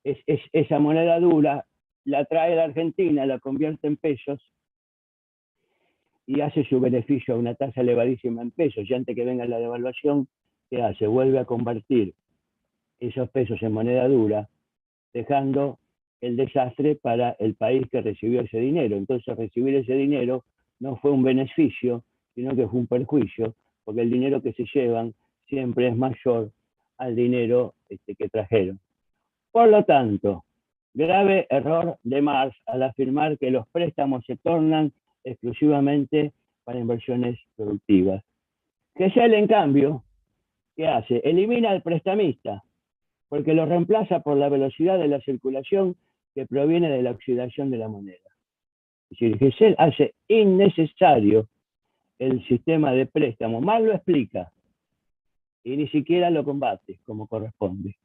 esa moneda dura la trae a la Argentina, la convierte en pesos y hace su beneficio a una tasa elevadísima en pesos, y antes que venga la devaluación, ¿qué hace? Vuelve a convertir esos pesos en moneda dura, dejando el desastre para el país que recibió ese dinero. Entonces recibir ese dinero no fue un beneficio, sino que fue un perjuicio, porque el dinero que se llevan siempre es mayor al dinero que trajeron. Por lo tanto, grave error de Marx al afirmar que los préstamos se tornan exclusivamente para inversiones productivas. Gesell, en cambio, ¿qué hace? Elimina al prestamista, porque lo reemplaza por la velocidad de la circulación que proviene de la oxidación de la moneda. Es decir, Gesell hace innecesario el sistema de préstamo. Marx lo explica y ni siquiera lo combate como corresponde.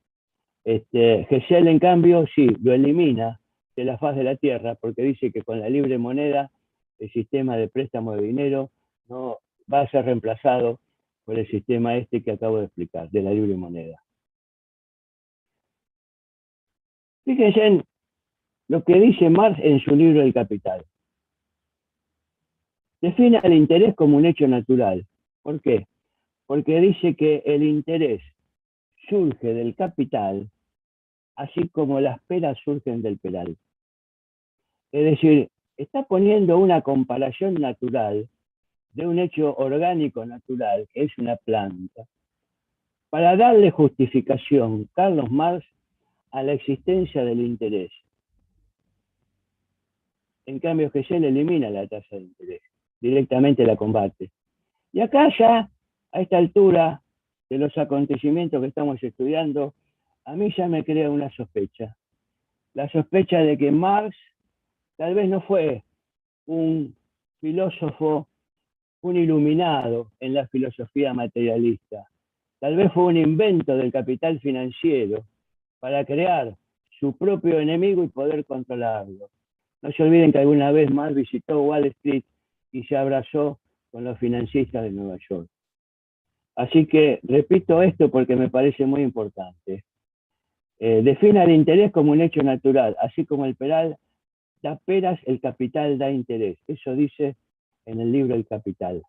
Gesell, en cambio, sí, lo elimina de la faz de la tierra, porque dice que con la libre moneda el sistema de préstamo de dinero no va a ser reemplazado por el sistema que acabo de explicar, de la libre moneda. Fíjense en lo que dice Marx en su libro El Capital. Define el interés como un hecho natural. ¿Por qué? Porque dice que el interés surge del capital, así como las peras surgen del peral. Es decir, está poniendo una comparación natural de un hecho orgánico natural, que es una planta, para darle justificación, Carlos Marx, a la existencia del interés. En cambio, Gesell elimina la tasa de interés, directamente la combate. Y acá ya, a esta altura de los acontecimientos que estamos estudiando, a mí ya me crea una sospecha. La sospecha de que Marx tal vez no fue un filósofo, un iluminado en la filosofía materialista. Tal vez fue un invento del capital financiero para crear su propio enemigo y poder controlarlo. No se olviden que alguna vez Marx visitó Wall Street y se abrazó con los financistas de Nueva York. Así que repito esto porque me parece muy importante. Defina el interés como un hecho natural, así como el peral da peras, el capital da interés. Eso dice en el libro El Capital.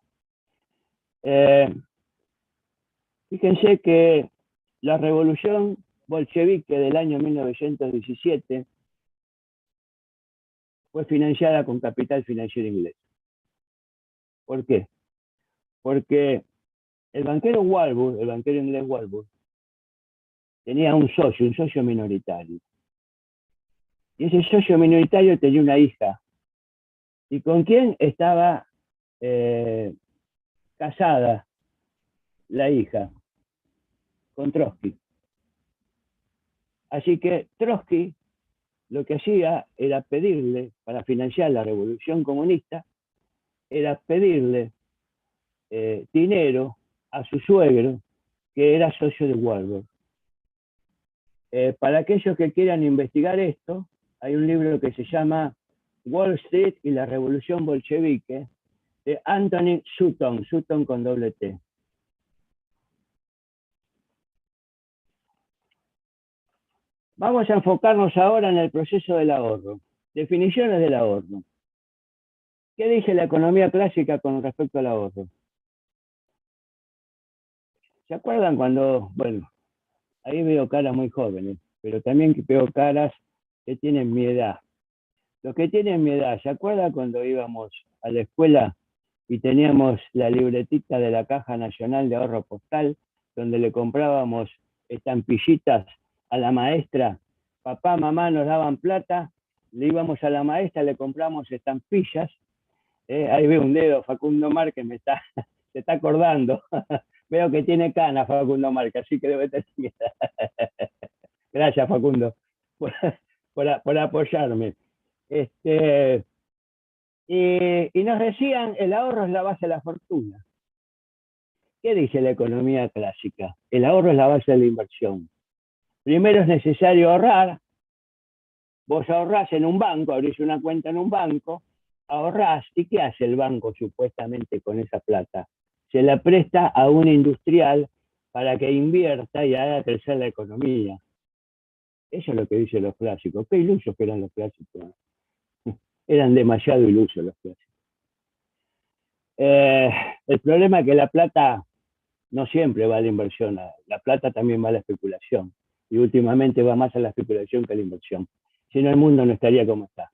Fíjense que la revolución bolchevique del año 1917 fue financiada con capital financiero inglés. ¿Por qué? Porque el banquero Warburg, el banquero inglés Warburg, tenía un socio minoritario. Y ese socio minoritario tenía una hija. ¿Y con quién estaba casada la hija? Con Trotsky. Así que Trotsky lo que hacía era pedirle, para financiar la revolución comunista, era pedirle dinero a su suegro, que era socio de Warburg. Para aquellos que quieran investigar esto, hay un libro que se llama Wall Street y la Revolución Bolchevique, de Anthony Sutton, Sutton con doble T. Vamos a enfocarnos ahora en el proceso del ahorro. Definiciones del ahorro. ¿Qué dice la economía clásica con respecto al ahorro? ¿Se acuerdan cuando, bueno, ahí veo caras muy jóvenes, pero también veo caras que tienen mi edad? Los que tienen mi edad, ¿se acuerdan cuando íbamos a la escuela y teníamos la libretita de la Caja Nacional de Ahorro Postal, donde le comprábamos estampillitas a la maestra? Papá, mamá nos daban plata, le íbamos a la maestra, le compramos estampillas. Ahí veo un dedo, Facundo Márquez se está acordando. Veo que tiene canas Facundo Márquez, así que debe tener. Gracias, Facundo, por apoyarme. Y nos decían, el ahorro es la base de la fortuna. ¿Qué dice la economía clásica? El ahorro es la base de la inversión. Primero es necesario ahorrar. Vos ahorrás en un banco, abrís una cuenta en un banco, ahorrás. ¿Y qué hace el banco supuestamente con esa plata? Se la presta a un industrial para que invierta y haga crecer la economía. Eso es lo que dicen los clásicos. Qué ilusos que eran los clásicos. Eran demasiado ilusos los clásicos. El problema es que la plata no siempre va a la inversión, la plata también va a la especulación. y últimamente va más a la especulación que a la inversión. Si no, el mundo no estaría como está.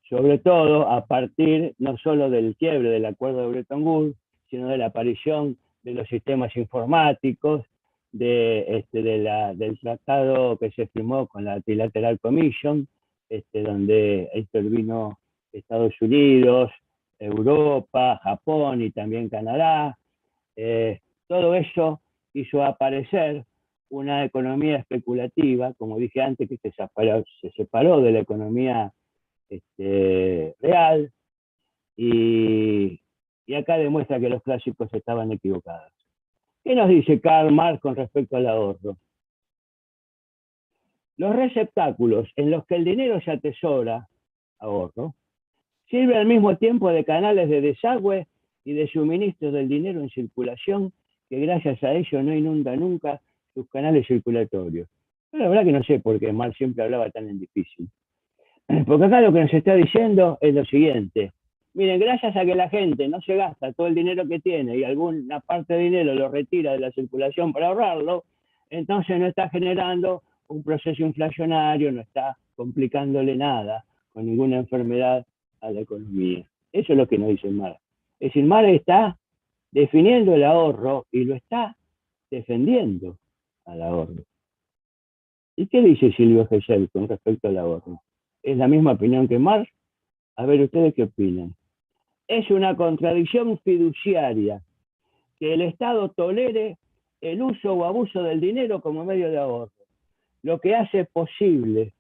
Sobre todo a partir no solo del quiebre del acuerdo de Bretton Woods, sino de la aparición de los sistemas informáticos, del tratado que se firmó con la Trilateral Commission, donde intervino Estados Unidos, Europa, Japón y también Canadá. Todo eso hizo aparecer una economía especulativa, como dije antes, que se separó de la economía real, y acá demuestra que los clásicos estaban equivocados. ¿Qué nos dice Karl Marx con respecto al ahorro? Los receptáculos en los que el dinero se atesora, ahorro, sirven al mismo tiempo de canales de desagüe y de suministro del dinero en circulación, que gracias a ello no inunda nunca sus canales circulatorios. Pero la verdad que no sé por qué Marx siempre hablaba tan en difícil. Porque acá lo que nos está diciendo es lo siguiente. Miren, gracias a que la gente no se gasta todo el dinero que tiene y alguna parte de dinero lo retira de la circulación para ahorrarlo, entonces no está generando un proceso inflacionario, no está complicándole nada con ninguna enfermedad a la economía. Eso es lo que nos dice Marx. Es decir, Marx está definiendo el ahorro y lo está defendiendo al ahorro. ¿Y qué dice Silvio Gesell con respecto al ahorro? ¿Es la misma opinión que Marx? A ver, ¿ustedes qué opinan? Es una contradicción fiduciaria que el Estado tolere el uso o abuso del dinero como medio de ahorro, lo que hace posible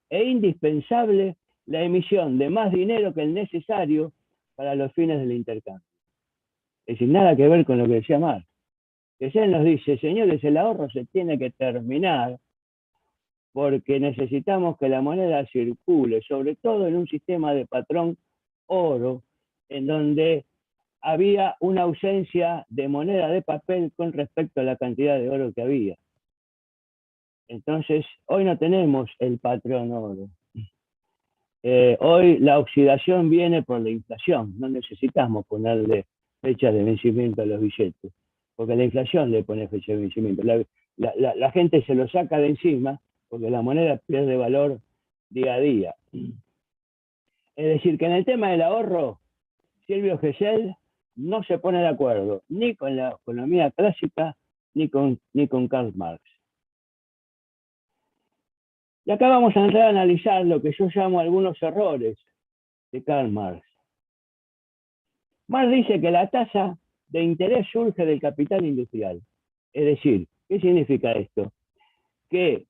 e indispensable la emisión de más dinero que el necesario para los fines del intercambio. Es decir, nada que ver con lo que decía Marx. Gesell nos dice, señores, el ahorro se tiene que terminar porque necesitamos que la moneda circule, sobre todo en un sistema de patrón oro, en donde había una ausencia de moneda de papel con respecto a la cantidad de oro que había. Entonces, hoy no tenemos el patrón oro. Hoy la oxidación viene por la inflación, no necesitamos ponerle fecha de vencimiento a los billetes, porque la inflación le pone fecha de vencimiento. La gente se lo saca de encima porque la moneda pierde valor día a día. Es decir, que en el tema del ahorro, Silvio Gesell no se pone de acuerdo ni con la economía clásica ni con Karl Marx. Y acá vamos a entrar a analizar lo que yo llamo algunos errores de Karl Marx. Marx dice que la tasa de interés surge del capital industrial. Es decir, ¿qué significa esto? Que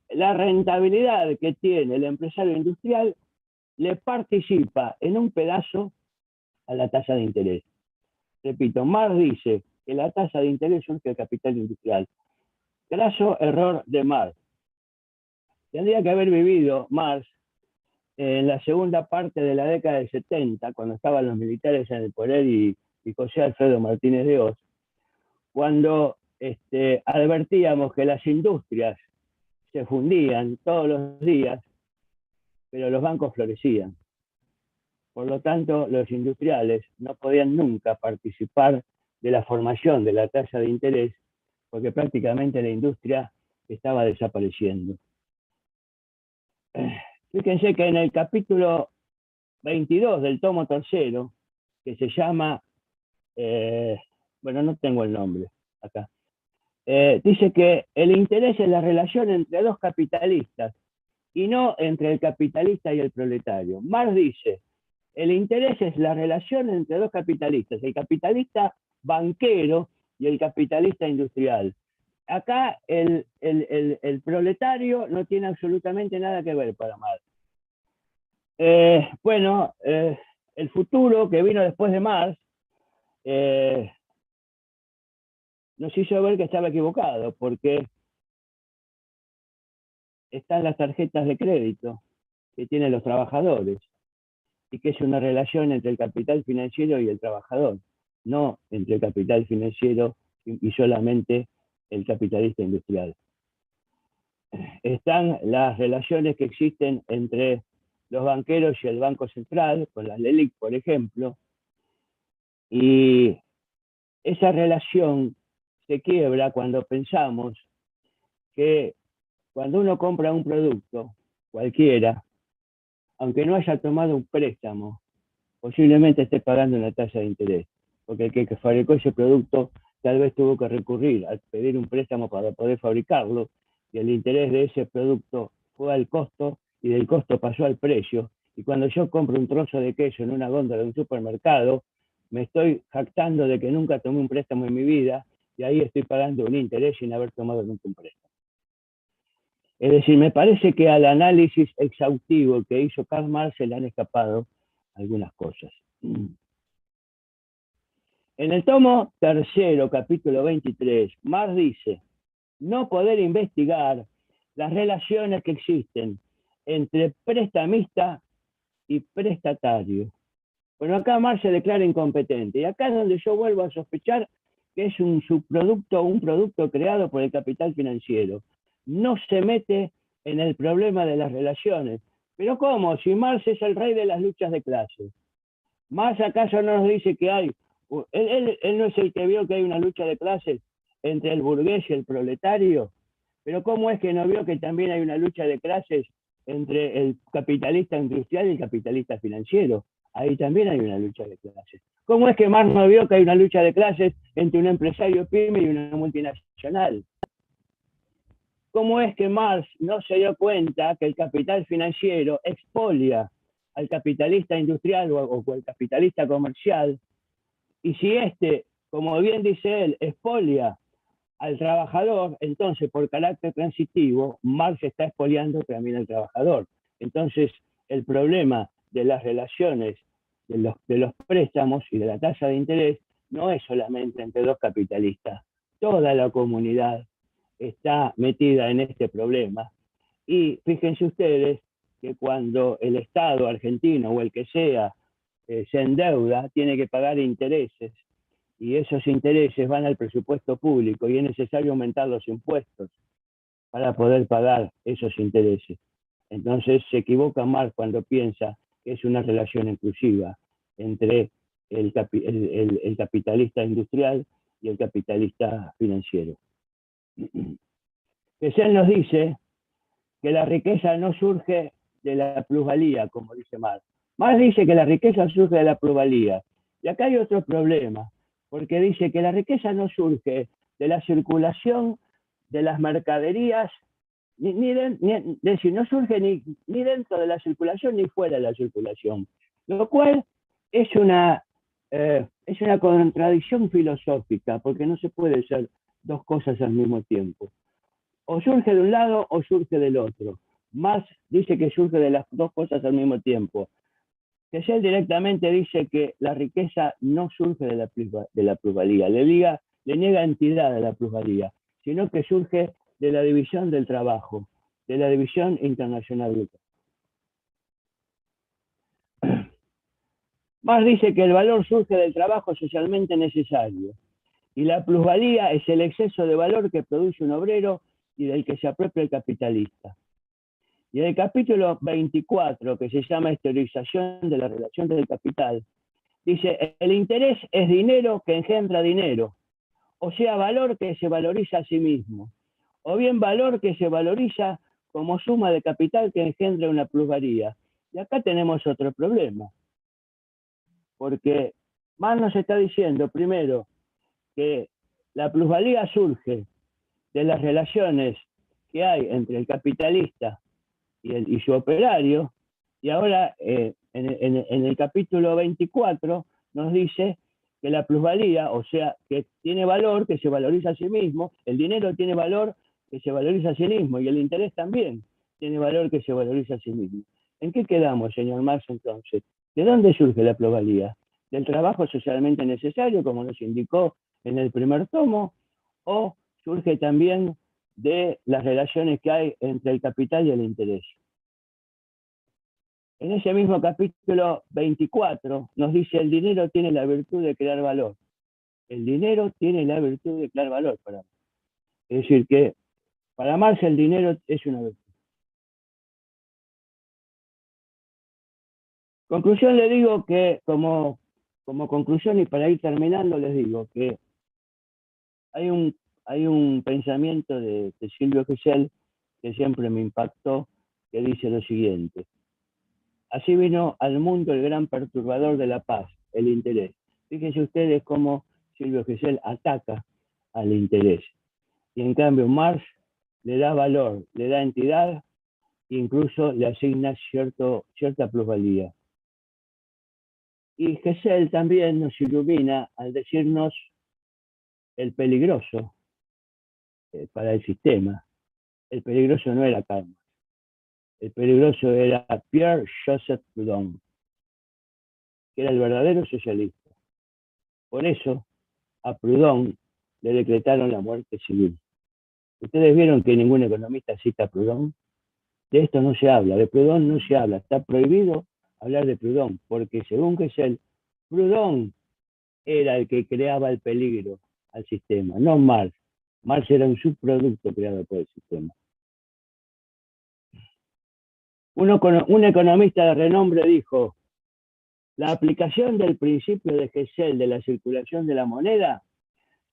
la rentabilidad que tiene el empresario industrial le participa en un pedazo a la tasa de interés. Repito, Marx dice que la tasa de interés surge del capital industrial. Graso error de Marx. Tendría que haber vivido Marx en la segunda parte de la década del 70, cuando estaban los militares en el poder y José Alfredo Martínez de Hoz, cuando advertíamos que las industrias se fundían todos los días, pero los bancos florecían. Por lo tanto, los industriales no podían nunca participar de la formación de la tasa de interés, porque prácticamente la industria estaba desapareciendo. Fíjense que en el capítulo 22 del tomo tercero, que se llama, bueno, no tengo el nombre acá, dice que el interés es la relación entre dos capitalistas y no entre el capitalista y el proletario. Marx dice, el interés es la relación entre dos capitalistas, el capitalista banquero y el capitalista industrial. Acá el proletario no tiene absolutamente nada que ver para Marx. El futuro que vino después de Marx nos hizo ver que estaba equivocado, porque están las tarjetas de crédito que tienen los trabajadores, y que es una relación entre el capital financiero y el trabajador, no entre el capital financiero y solamente el capitalista industrial. Están las relaciones que existen entre los banqueros y el Banco Central, con las LELIQ, por ejemplo, y esa relación se quiebra cuando pensamos que cuando uno compra un producto, cualquiera, aunque no haya tomado un préstamo, posiblemente esté pagando una tasa de interés, porque el que fabricó ese producto tal vez tuvo que recurrir a pedir un préstamo para poder fabricarlo, y el interés de ese producto fue al costo, y del costo pasó al precio. Y cuando yo compro un trozo de queso en una góndola de un supermercado, me estoy jactando de que nunca tomé un préstamo en mi vida, y ahí estoy pagando un interés sin haber tomado nunca un préstamo. Es decir, me parece que al análisis exhaustivo que hizo Karl Marx se le han escapado algunas cosas. En el tomo tercero, capítulo 23, Marx dice: no poder investigar las relaciones que existen entre prestamista y prestatario. Bueno, acá Marx se declara incompetente, y acá es donde yo vuelvo a sospechar que es un subproducto, un producto creado por el capital financiero. No se mete en el problema de las relaciones. Pero ¿cómo? Si Marx es el rey de las luchas de clases. ¿Marx acaso no nos dice que hay? Él no es el que vio que hay una lucha de clases entre el burgués y el proletario. Pero ¿cómo es que no vio que también hay una lucha de clases entre el capitalista industrial y el capitalista financiero? Ahí también hay una lucha de clases. ¿Cómo es que Marx no vio que hay una lucha de clases entre un empresario pyme y una multinacional? ¿Cómo es que Marx no se dio cuenta que el capital financiero expolia al capitalista industrial o al capitalista comercial? Y si este, como bien dice él, expolia al trabajador, entonces por carácter transitivo, Marx está expoliando también al trabajador. Entonces, el problema de las relaciones, de los préstamos y de la tasa de interés, no es solamente entre dos capitalistas. Toda la comunidad está metida en este problema. Y fíjense ustedes que cuando el Estado argentino o el que sea se endeuda, tiene que pagar intereses, y esos intereses van al presupuesto público, y es necesario aumentar los impuestos para poder pagar esos intereses. Entonces se equivoca Marx cuando piensa que es una relación inclusiva entre el capitalista industrial y el capitalista financiero. Gesell nos dice que la riqueza no surge de la plusvalía, como dice Marx. Marx dice que la riqueza surge de la plusvalía. Y acá hay otro problema, porque dice que la riqueza no surge de la circulación de las mercaderías, no surge ni dentro de la circulación ni fuera de la circulación, lo cual es una contradicción filosófica, porque no se puede ser dos cosas al mismo tiempo. O surge de un lado o surge del otro. Marx dice que surge de las dos cosas al mismo tiempo. Gesell directamente dice que la riqueza no surge de la plusvalía, le niega entidad a la plusvalía, sino que surge de la división del trabajo, de la división internacional del trabajo. Marx dice que el valor surge del trabajo socialmente necesario, y la plusvalía es el exceso de valor que produce un obrero y del que se apropia el capitalista. Y en el capítulo 24, que se llama Exteriorización de la relación del capital, dice: el interés es dinero que engendra dinero, o sea, valor que se valoriza a sí mismo, o bien valor que se valoriza como suma de capital que engendra una plusvalía. Y acá tenemos otro problema, porque Marx nos está diciendo, primero, que la plusvalía surge de las relaciones que hay entre el capitalista y su operario, y ahora en el capítulo 24 nos dice que la plusvalía, o sea, que tiene valor que se valoriza a sí mismo, el dinero tiene valor que se valoriza a sí mismo, y el interés también tiene valor que se valoriza a sí mismo. ¿En qué quedamos, señor Marx, entonces? ¿De dónde surge la plusvalía? ¿Del trabajo socialmente necesario, como nos indicó en el primer tomo, o surge también de las relaciones que hay entre el capital y el interés? En ese mismo capítulo 24 nos dice: el dinero tiene la virtud de crear valor. El dinero tiene la virtud de crear valor para Marx. Es decir, que para Marx el dinero es una virtud. Conclusión, le digo que como conclusión, y para ir terminando, les digo que hay hay un pensamiento de Silvio Gesell que siempre me impactó, que dice lo siguiente: así vino al mundo el gran perturbador de la paz, el interés. Fíjense ustedes cómo Silvio Gesell ataca al interés. Y en cambio Marx le da valor, le da entidad, e incluso le asigna cierta plusvalía. Y Gesell también nos ilumina al decirnos el peligroso para el sistema. El peligroso no era Karl Marx, el peligroso era Pierre-Joseph Proudhon, que era el verdadero socialista. Por eso a Proudhon le decretaron la muerte civil. Ustedes vieron que ningún economista cita a Proudhon. De esto no se habla, de Proudhon no se habla. Está prohibido hablar de Proudhon, porque según Gesell, Proudhon era el que creaba el peligro al sistema, no Marx. Marx era un subproducto creado por el sistema. Un economista de renombre dijo: la aplicación del principio de Gesell de la circulación de la moneda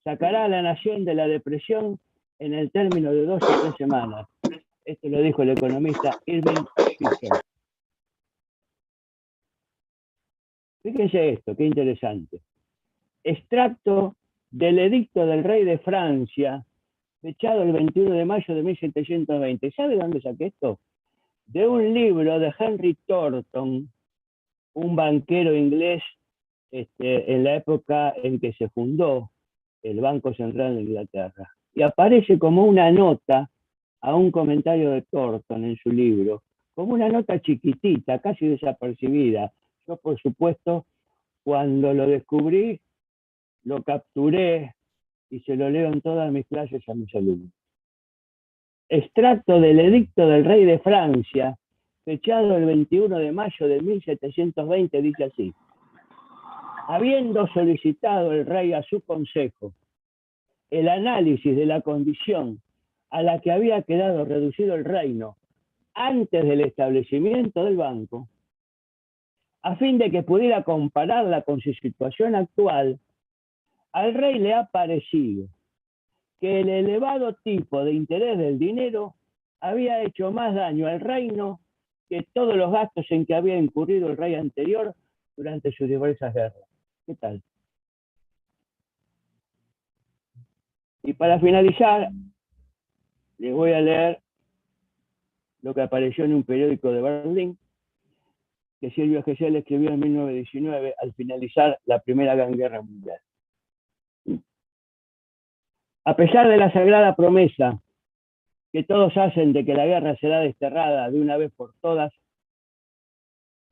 sacará a la nación de la depresión en el término de 2 o 3 semanas. Esto lo dijo el economista Irving Fisher. Fíjense esto, qué interesante. Extracto del edicto del rey de Francia, fechado el 21 de mayo de 1720. ¿Sabe dónde saqué esto? De un libro de Henry Thornton, un banquero inglés en la época en que se fundó el Banco Central de Inglaterra. Y aparece como una nota a un comentario de Thornton en su libro, como una nota chiquitita, casi desapercibida. Yo, por supuesto, cuando lo descubrí, lo capturé y se lo leo en todas mis clases a mis alumnos. Extracto del edicto del rey de Francia, fechado el 21 de mayo de 1720, dice así: habiendo solicitado el rey a su consejo el análisis de la condición a la que había quedado reducido el reino antes del establecimiento del banco, a fin de que pudiera compararla con su situación actual, al rey le ha parecido que el elevado tipo de interés del dinero había hecho más daño al reino que todos los gastos en que había incurrido el rey anterior durante sus diversas guerras. ¿Qué tal? Y para finalizar, les voy a leer lo que apareció en un periódico de Berlín, que Silvio Gesell escribió en 1919 al finalizar la Primera Gran Guerra Mundial. A pesar de la sagrada promesa que todos hacen de que la guerra será desterrada de una vez por todas,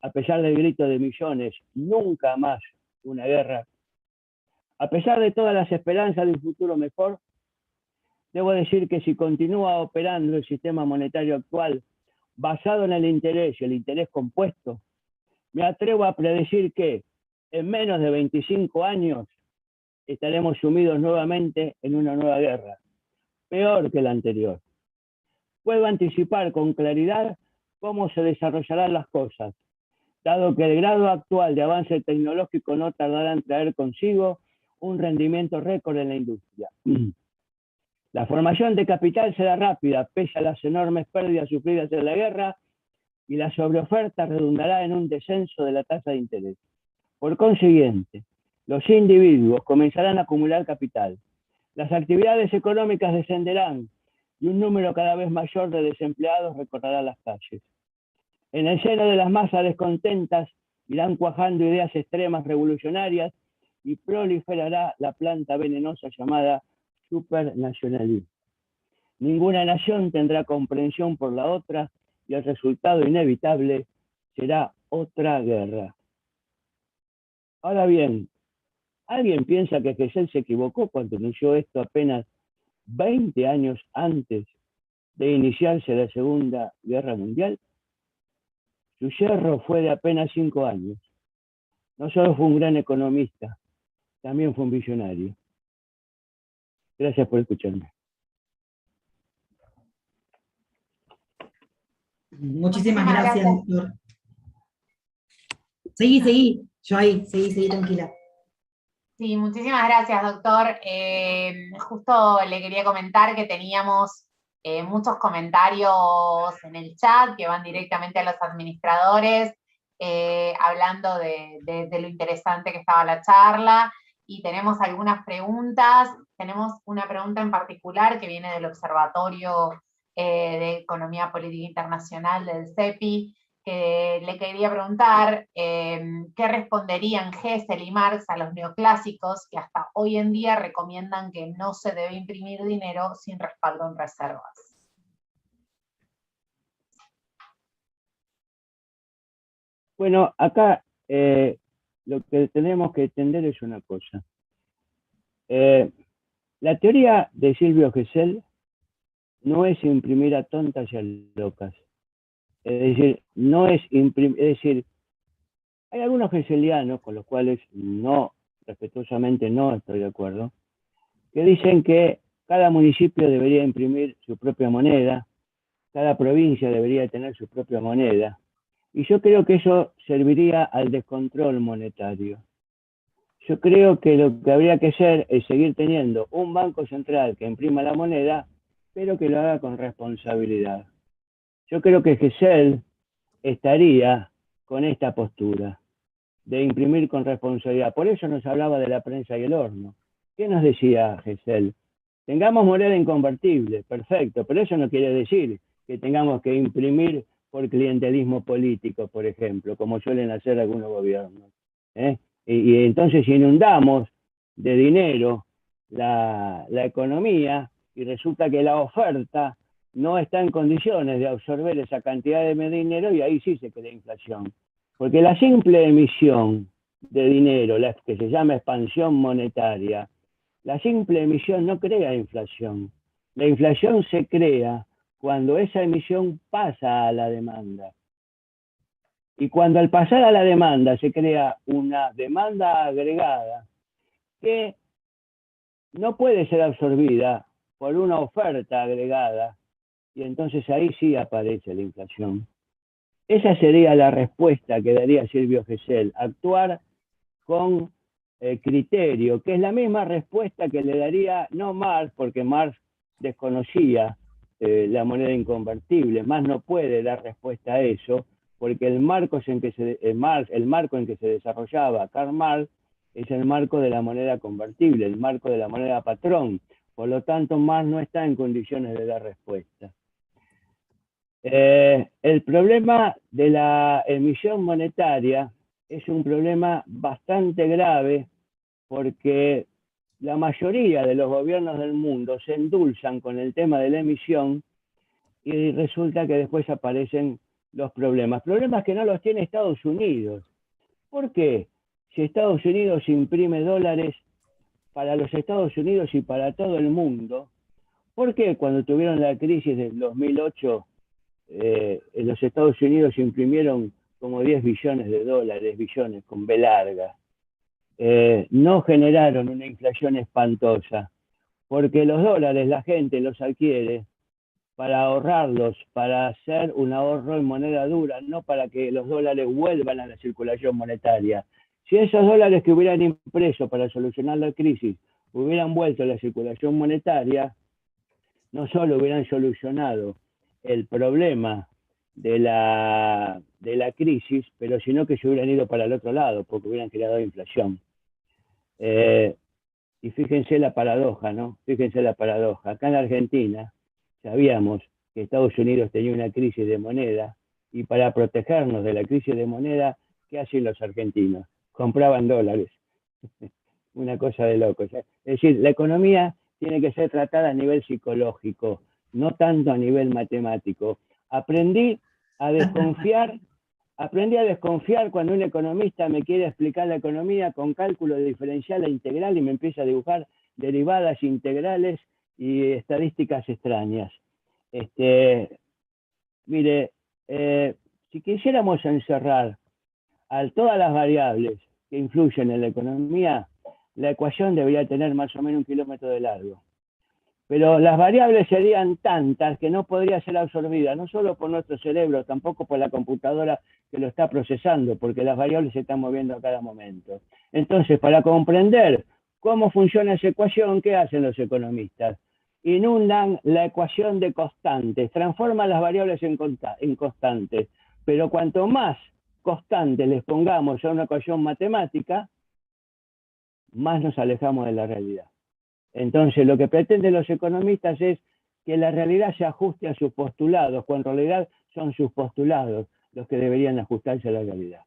a pesar del grito de millones, nunca más una guerra, a pesar de todas las esperanzas de un futuro mejor, debo decir que si continúa operando el sistema monetario actual basado en el interés y el interés compuesto, me atrevo a predecir que en menos de 25 años estaremos sumidos nuevamente en una nueva guerra, peor que la anterior. Puedo anticipar con claridad cómo se desarrollarán las cosas, dado que el grado actual de avance tecnológico no tardará en traer consigo un rendimiento récord en la industria. La formación de capital será rápida, pese a las enormes pérdidas sufridas en la guerra, y la sobreoferta redundará en un descenso de la tasa de interés. Por consiguiente, los individuos comenzarán a acumular capital, las actividades económicas descenderán y un número cada vez mayor de desempleados recorrerá las calles. En el seno de las masas descontentas irán cuajando ideas extremas revolucionarias y proliferará la planta venenosa llamada supernacionalismo. Ninguna nación tendrá comprensión por la otra y el resultado inevitable será otra guerra. Ahora bien, ¿alguien piensa que Gesell se equivocó cuando anunció esto apenas 20 años antes de iniciarse la Segunda Guerra Mundial? Su yerro fue de apenas 5 años. No solo fue un gran economista, también fue un visionario. Gracias por escucharme. Muchísimas gracias, doctor. Seguí, yo ahí, seguí tranquila. Sí, muchísimas gracias, doctor. Justo le quería comentar que teníamos muchos comentarios en el chat que van directamente a los administradores, hablando de lo interesante que estaba la charla, y tenemos algunas preguntas. Tenemos una pregunta en particular que viene del Observatorio de Economía Política Internacional del CEPI, que le quería preguntar qué responderían Hessel y Marx a los neoclásicos que hasta hoy en día recomiendan que no se debe imprimir dinero sin respaldo en reservas. Bueno, acá lo que tenemos que entender es una cosa. La teoría de Silvio Gesell no es imprimir a tontas y a locas. Es decir, no es imprimir, es decir, hay algunos hegelianos con los cuales respetuosamente no estoy de acuerdo, que dicen que cada municipio debería imprimir su propia moneda, cada provincia debería tener su propia moneda, y yo creo que eso serviría al descontrol monetario. Yo creo que lo que habría que hacer es seguir teniendo un banco central que imprima la moneda, pero que lo haga con responsabilidad. Yo creo que Gesell estaría con esta postura de imprimir con responsabilidad. Por eso nos hablaba de la prensa y el horno. ¿Qué nos decía Gesell? Tengamos moneda inconvertible, perfecto, pero eso no quiere decir que tengamos que imprimir por clientelismo político, por ejemplo, como suelen hacer algunos gobiernos. Y entonces inundamos de dinero la economía y resulta que la oferta no está en condiciones de absorber esa cantidad de dinero y ahí sí se crea inflación. Porque la simple emisión de dinero, la que se llama expansión monetaria, la simple emisión no crea inflación. La inflación se crea cuando esa emisión pasa a la demanda. Y cuando al pasar a la demanda se crea una demanda agregada que no puede ser absorbida por una oferta agregada, y entonces ahí sí aparece la inflación. Esa sería la respuesta que daría Silvio Gesell, actuar con criterio, que es la misma respuesta que le daría no Marx, porque Marx desconocía la moneda inconvertible. Marx no puede dar respuesta a eso, porque el marco en que se desarrollaba Karl Marx es el marco de la moneda convertible, el marco de la moneda patrón. Por lo tanto, Marx no está en condiciones de dar respuesta. El problema de la emisión monetaria es un problema bastante grave porque la mayoría de los gobiernos del mundo se endulzan con el tema de la emisión y resulta que después aparecen los problemas. Problemas que no los tiene Estados Unidos. ¿Por qué? Si Estados Unidos imprime dólares para los Estados Unidos y para todo el mundo, ¿por qué cuando tuvieron la crisis del 2008 en los Estados Unidos imprimieron como 10 billones de dólares, billones con B larga? No generaron una inflación espantosa, porque los dólares la gente los adquiere para ahorrarlos, para hacer un ahorro en moneda dura, no para que los dólares vuelvan a la circulación monetaria. Si esos dólares que hubieran impreso para solucionar la crisis hubieran vuelto a la circulación monetaria, no solo hubieran solucionado el problema de la crisis, pero sino que se hubieran ido para el otro lado, porque hubieran creado inflación. Y fíjense la paradoja, ¿no? Fíjense la paradoja. Acá en Argentina sabíamos que Estados Unidos tenía una crisis de moneda y para protegernos de la crisis de moneda, ¿qué hacen los argentinos? Compraban dólares. Una cosa de locos. Es decir, la economía tiene que ser tratada a nivel psicológico, no tanto a nivel matemático. Aprendí a desconfiar cuando un economista me quiere explicar la economía con cálculo de diferencial e integral y me empieza a dibujar derivadas integrales y estadísticas extrañas. Mire, si quisiéramos encerrar a todas las variables que influyen en la economía, la ecuación debería tener más o menos 1 kilómetro de largo. Pero las variables serían tantas que no podría ser absorbida, no solo por nuestro cerebro, tampoco por la computadora que lo está procesando, porque las variables se están moviendo a cada momento. Entonces, para comprender ¿Cómo funciona esa ecuación? ¿Qué hacen los economistas? Inundan la ecuación de constantes, transforman las variables en constantes, pero cuanto más constantes les pongamos a una ecuación matemática, más nos alejamos de la realidad. Entonces, lo que pretenden los economistas es que la realidad se ajuste a sus postulados, cuando en realidad son sus postulados los que deberían ajustarse a la realidad.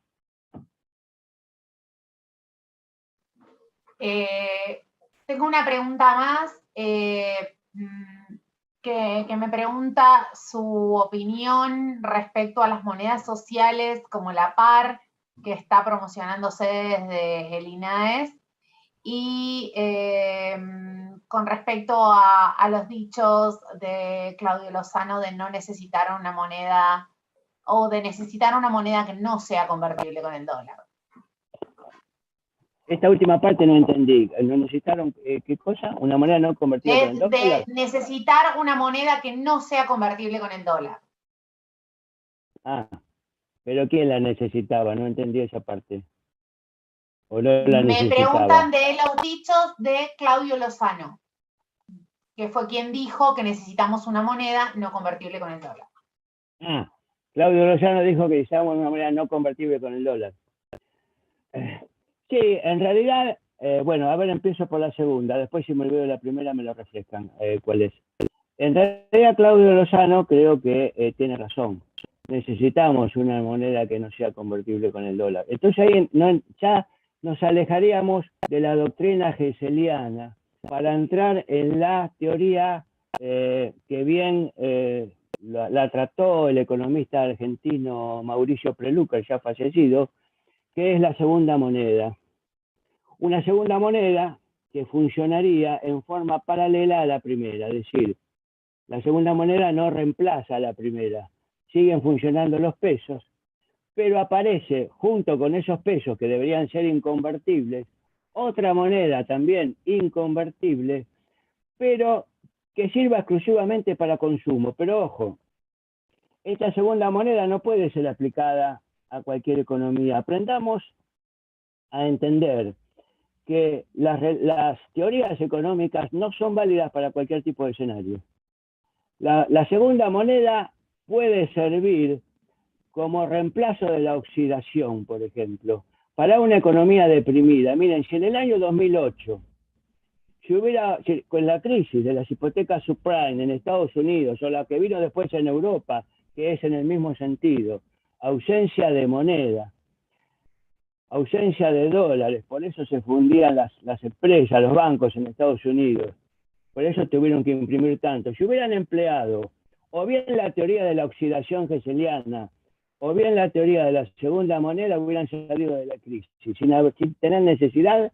Tengo una pregunta más que me pregunta su opinión respecto a las monedas sociales como la PAR, que está promocionándose desde el INAES, y con respecto a los dichos de Claudio Lozano de no necesitar una moneda, o de necesitar una moneda que no sea convertible con el dólar. Esta última parte no entendí. ¿No necesitaron qué cosa? ¿Una moneda no convertible con el dólar? De necesitar una moneda que no sea convertible con el dólar. Ah, pero ¿quién la necesitaba? No entendí esa parte. ¿O no la necesitaba? Me preguntan de los dichos de Claudio Lozano, que fue quien dijo que necesitamos una moneda no convertible con el dólar. Ah, Claudio Lozano dijo que necesitábamos una moneda no convertible con el dólar. Sí, en realidad, bueno, a ver, empiezo por la segunda, después si me olvido de la primera me lo refrescan, ¿cuál es? En realidad Claudio Lozano creo que tiene razón, necesitamos una moneda que no sea convertible con el dólar. Entonces ahí ya nos alejaríamos de la doctrina hegeliana para entrar en la teoría que bien la trató el economista argentino Mauricio Prelucker, ya fallecido, que es la segunda moneda. Una segunda moneda que funcionaría en forma paralela a la primera, es decir, la segunda moneda no reemplaza a la primera, siguen funcionando los pesos, pero aparece junto con esos pesos que deberían ser inconvertibles, otra moneda también inconvertible, pero que sirva exclusivamente para consumo. Pero ojo, esta segunda moneda no puede ser aplicada a cualquier economía. Aprendamos a entender que las teorías económicas no son válidas para cualquier tipo de escenario. La segunda moneda puede servir como reemplazo de la oxidación, por ejemplo, para una economía deprimida. Miren, si en el año 2008, con la crisis de las hipotecas subprime en Estados Unidos, o la que vino después en Europa, que es en el mismo sentido, ausencia de moneda, ausencia de dólares, por eso se fundían las empresas, los bancos en Estados Unidos, por eso tuvieron que imprimir tanto. Si hubieran empleado o bien la teoría de la oxidación hegeliana, o bien la teoría de la segunda moneda, hubieran salido de la crisis, sin tener necesidad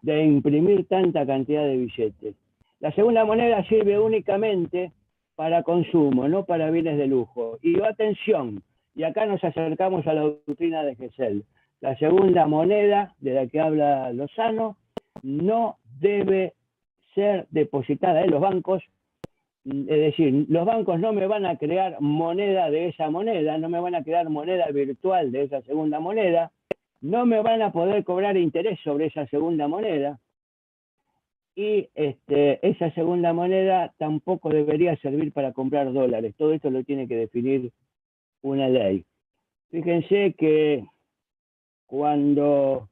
de imprimir tanta cantidad de billetes. La segunda moneda sirve únicamente para consumo, no para bienes de lujo. Y atención, y acá nos acercamos a la doctrina de Hessel. La segunda moneda de la que habla Lozano no debe ser depositada en los bancos, es decir, los bancos no me van a crear moneda de esa moneda, no me van a crear moneda virtual de esa segunda moneda, no me van a poder cobrar interés sobre esa segunda moneda, y esa segunda moneda tampoco debería servir para comprar dólares. Todo esto lo tiene que definir una ley. Fíjense que cuando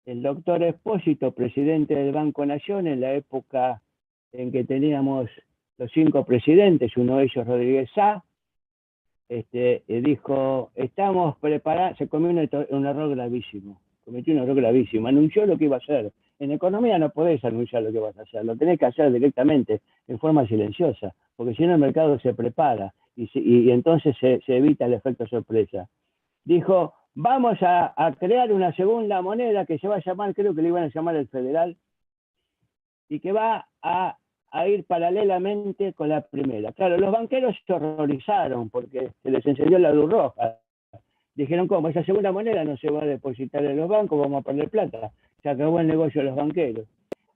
el doctor Espósito, presidente del Banco Nación, en la época en que teníamos los 5 presidentes, uno de ellos Rodríguez Sá, dijo, estamos preparados, se cometió un error gravísimo, anunció lo que iba a hacer. En economía no podés anunciar lo que vas a hacer, lo tenés que hacer directamente, en forma silenciosa, porque si no el mercado se prepara y entonces se evita el efecto sorpresa. Dijo, vamos a crear una segunda moneda que se va a llamar, creo que le iban a llamar el federal, y que va a ir paralelamente con la primera. Claro, los banqueros se horrorizaron porque se les encendió la luz roja. Dijeron, ¿cómo? Esa segunda moneda no se va a depositar en los bancos, vamos a perder plata. Se acabó el negocio de los banqueros.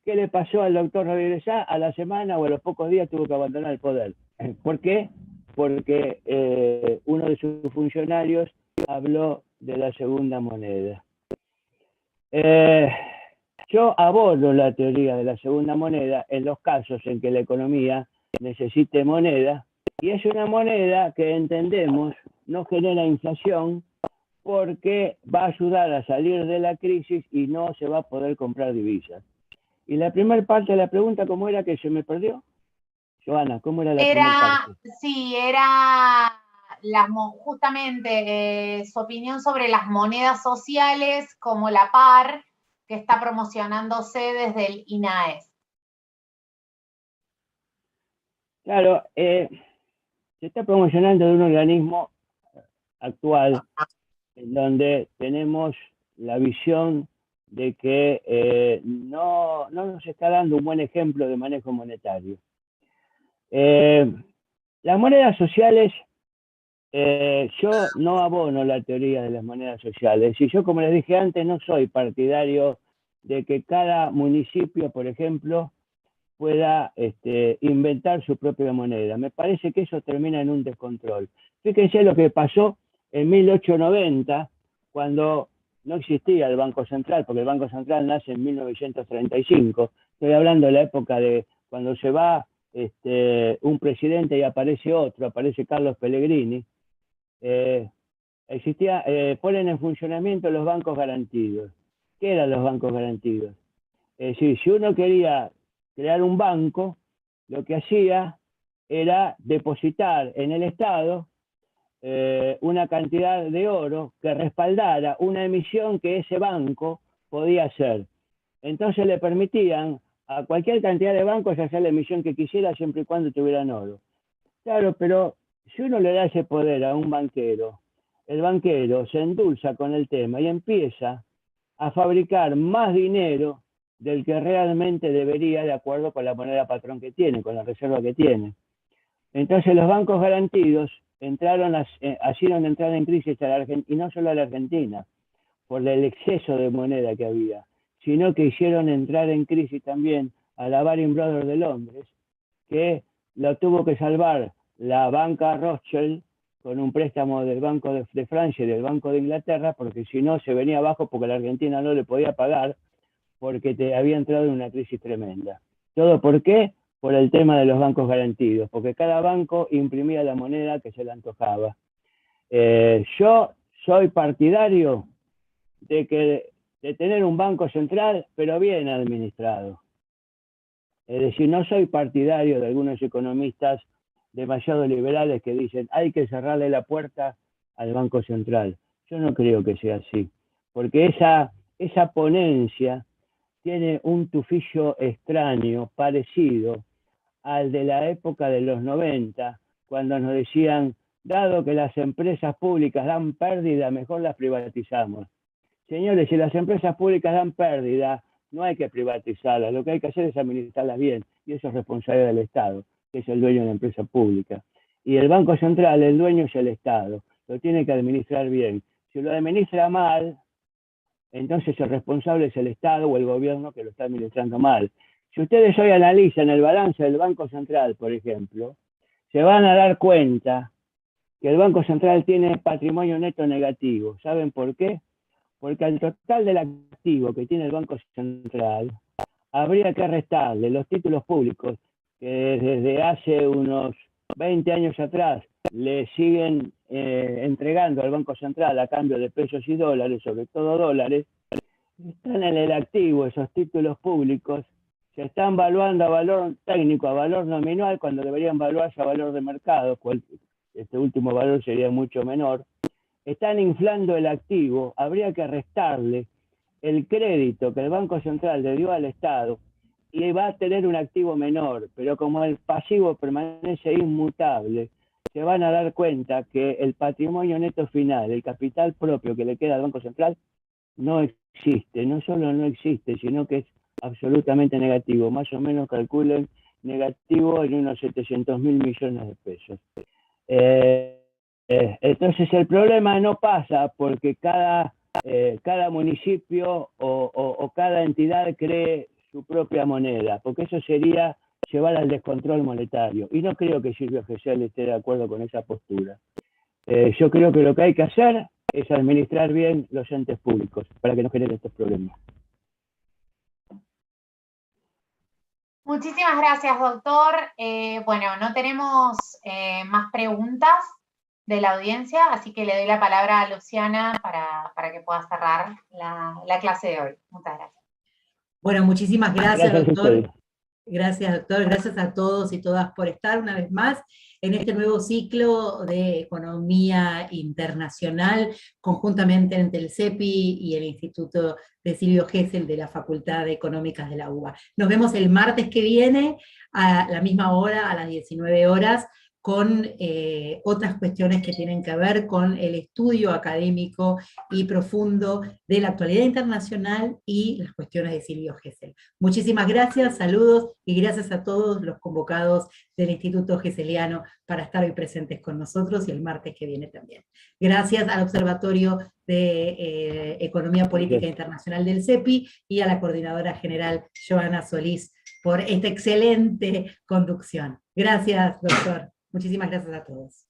¿Qué le pasó al doctor Rodríguez Sá? A la semana o a los pocos días tuvo que abandonar el poder. ¿Por qué? Porque uno de sus funcionarios habló de la segunda moneda. Yo abono la teoría de la segunda moneda en los casos en que la economía necesite moneda, y es una moneda que entendemos no genera inflación porque va a ayudar a salir de la crisis y no se va a poder comprar divisas. Y la primera parte de la pregunta, ¿cómo era que se me perdió? Joana, ¿cómo era la primera parte? Sí, era justamente su opinión sobre las monedas sociales como la PAR, que está promocionándose desde el INAES. Claro, se está promocionando de un organismo actual en donde tenemos la visión de que no nos está dando un buen ejemplo de manejo monetario. Las monedas sociales, yo no abono la teoría de las monedas sociales. Y yo, como les dije antes, no soy partidario de que cada municipio, por ejemplo, pueda inventar su propia moneda. Me parece que eso termina en un descontrol. Fíjense lo que pasó en 1890, cuando no existía el Banco Central, porque el Banco Central nace en 1935. Estoy hablando de la época de cuando se va un presidente y aparece otro, aparece Carlos Pellegrini. Ponen en funcionamiento los bancos garantidos. ¿Qué eran los bancos garantidos? Es decir, si uno quería crear un banco, lo que hacía era depositar en el Estado una cantidad de oro que respaldara una emisión que ese banco podía hacer. Entonces le permitían a cualquier cantidad de bancos hacer la emisión que quisiera siempre y cuando tuvieran oro. Claro, pero si uno le da ese poder a un banquero, el banquero se endulza con el tema y empieza a fabricar más dinero del que realmente debería, de acuerdo con la moneda patrón que tiene, con la reserva que tiene. Entonces los bancos garantidos hicieron entrar en crisis a la Argentina, y no solo a la Argentina, por el exceso de moneda que había, sino que hicieron entrar en crisis también a la Baring Brothers de Londres, que lo tuvo que salvar la banca Rothschild con un préstamo del Banco de Francia y del Banco de Inglaterra, porque si no se venía abajo porque la Argentina no le podía pagar, porque había entrado en una crisis tremenda. ¿Todo por qué? Por el tema de los bancos garantidos, porque cada banco imprimía la moneda que se le antojaba. Yo soy partidario de tener un banco central, pero bien administrado. Es decir, no soy partidario de algunos economistas demasiado liberales que dicen hay que cerrarle la puerta al Banco Central. Yo no creo que sea así, porque esa ponencia tiene un tufillo extraño, parecido al de la época de los 90, cuando nos decían, dado que las empresas públicas dan pérdida, mejor las privatizamos. Señores, si las empresas públicas dan pérdida, no hay que privatizarlas, lo que hay que hacer es administrarlas bien, y eso es responsabilidad del Estado, que es el dueño de la empresa pública. Y el Banco Central, el dueño es el Estado, lo tiene que administrar bien. Si lo administra mal, entonces el responsable es el Estado o el gobierno que lo está administrando mal. Si ustedes hoy analizan el balance del Banco Central, por ejemplo, se van a dar cuenta que el Banco Central tiene patrimonio neto negativo. ¿Saben por qué? Porque al total del activo que tiene el Banco Central, habría que restarle los títulos públicos que desde hace unos 20 años atrás le siguen entregando al Banco Central a cambio de pesos y dólares, sobre todo dólares. Están en el activo esos títulos públicos, se están valuando a valor técnico, a valor nominal, cuando deberían valuarse a valor de mercado, este último valor sería mucho menor. Están inflando el activo, habría que restarle el crédito que el Banco Central le dio al Estado y va a tener un activo menor, pero como el pasivo permanece inmutable, se van a dar cuenta que el patrimonio neto final, el capital propio que le queda al Banco Central, no existe. No solo no existe, sino que es absolutamente negativo. Más o menos calculen negativo en unos 700.000 millones de pesos. Entonces el problema no pasa porque cada municipio o cada entidad cree su propia moneda, porque eso sería llevar al descontrol monetario. Y no creo que Silvio Gesell esté de acuerdo con esa postura. Yo creo que lo que hay que hacer es administrar bien los entes públicos para que no generen estos problemas. Muchísimas gracias, doctor. Bueno, no tenemos más preguntas de la audiencia, así que le doy la palabra a Luciana para que pueda cerrar la clase de hoy. Muchas gracias. Bueno, muchísimas gracias, Gracias a doctor. ustedes. Gracias, doctor. Gracias a todos y todas por estar una vez más en este nuevo ciclo de Economía Internacional, conjuntamente entre el CEPI y el Instituto de Silvio Gesell de la Facultad de Económicas de la UBA. Nos vemos el martes que viene, a la misma hora, a las 19 horas, con otras cuestiones que tienen que ver con el estudio académico y profundo de la actualidad internacional y las cuestiones de Silvio Gesell. Muchísimas gracias, saludos, y gracias a todos los convocados del Instituto Gesseliano para estar hoy presentes con nosotros y el martes que viene también. Gracias al Observatorio de Economía Política Internacional del CEPI y a la Coordinadora General Joana Solís por esta excelente conducción. Gracias, doctor. Muchísimas gracias a todos.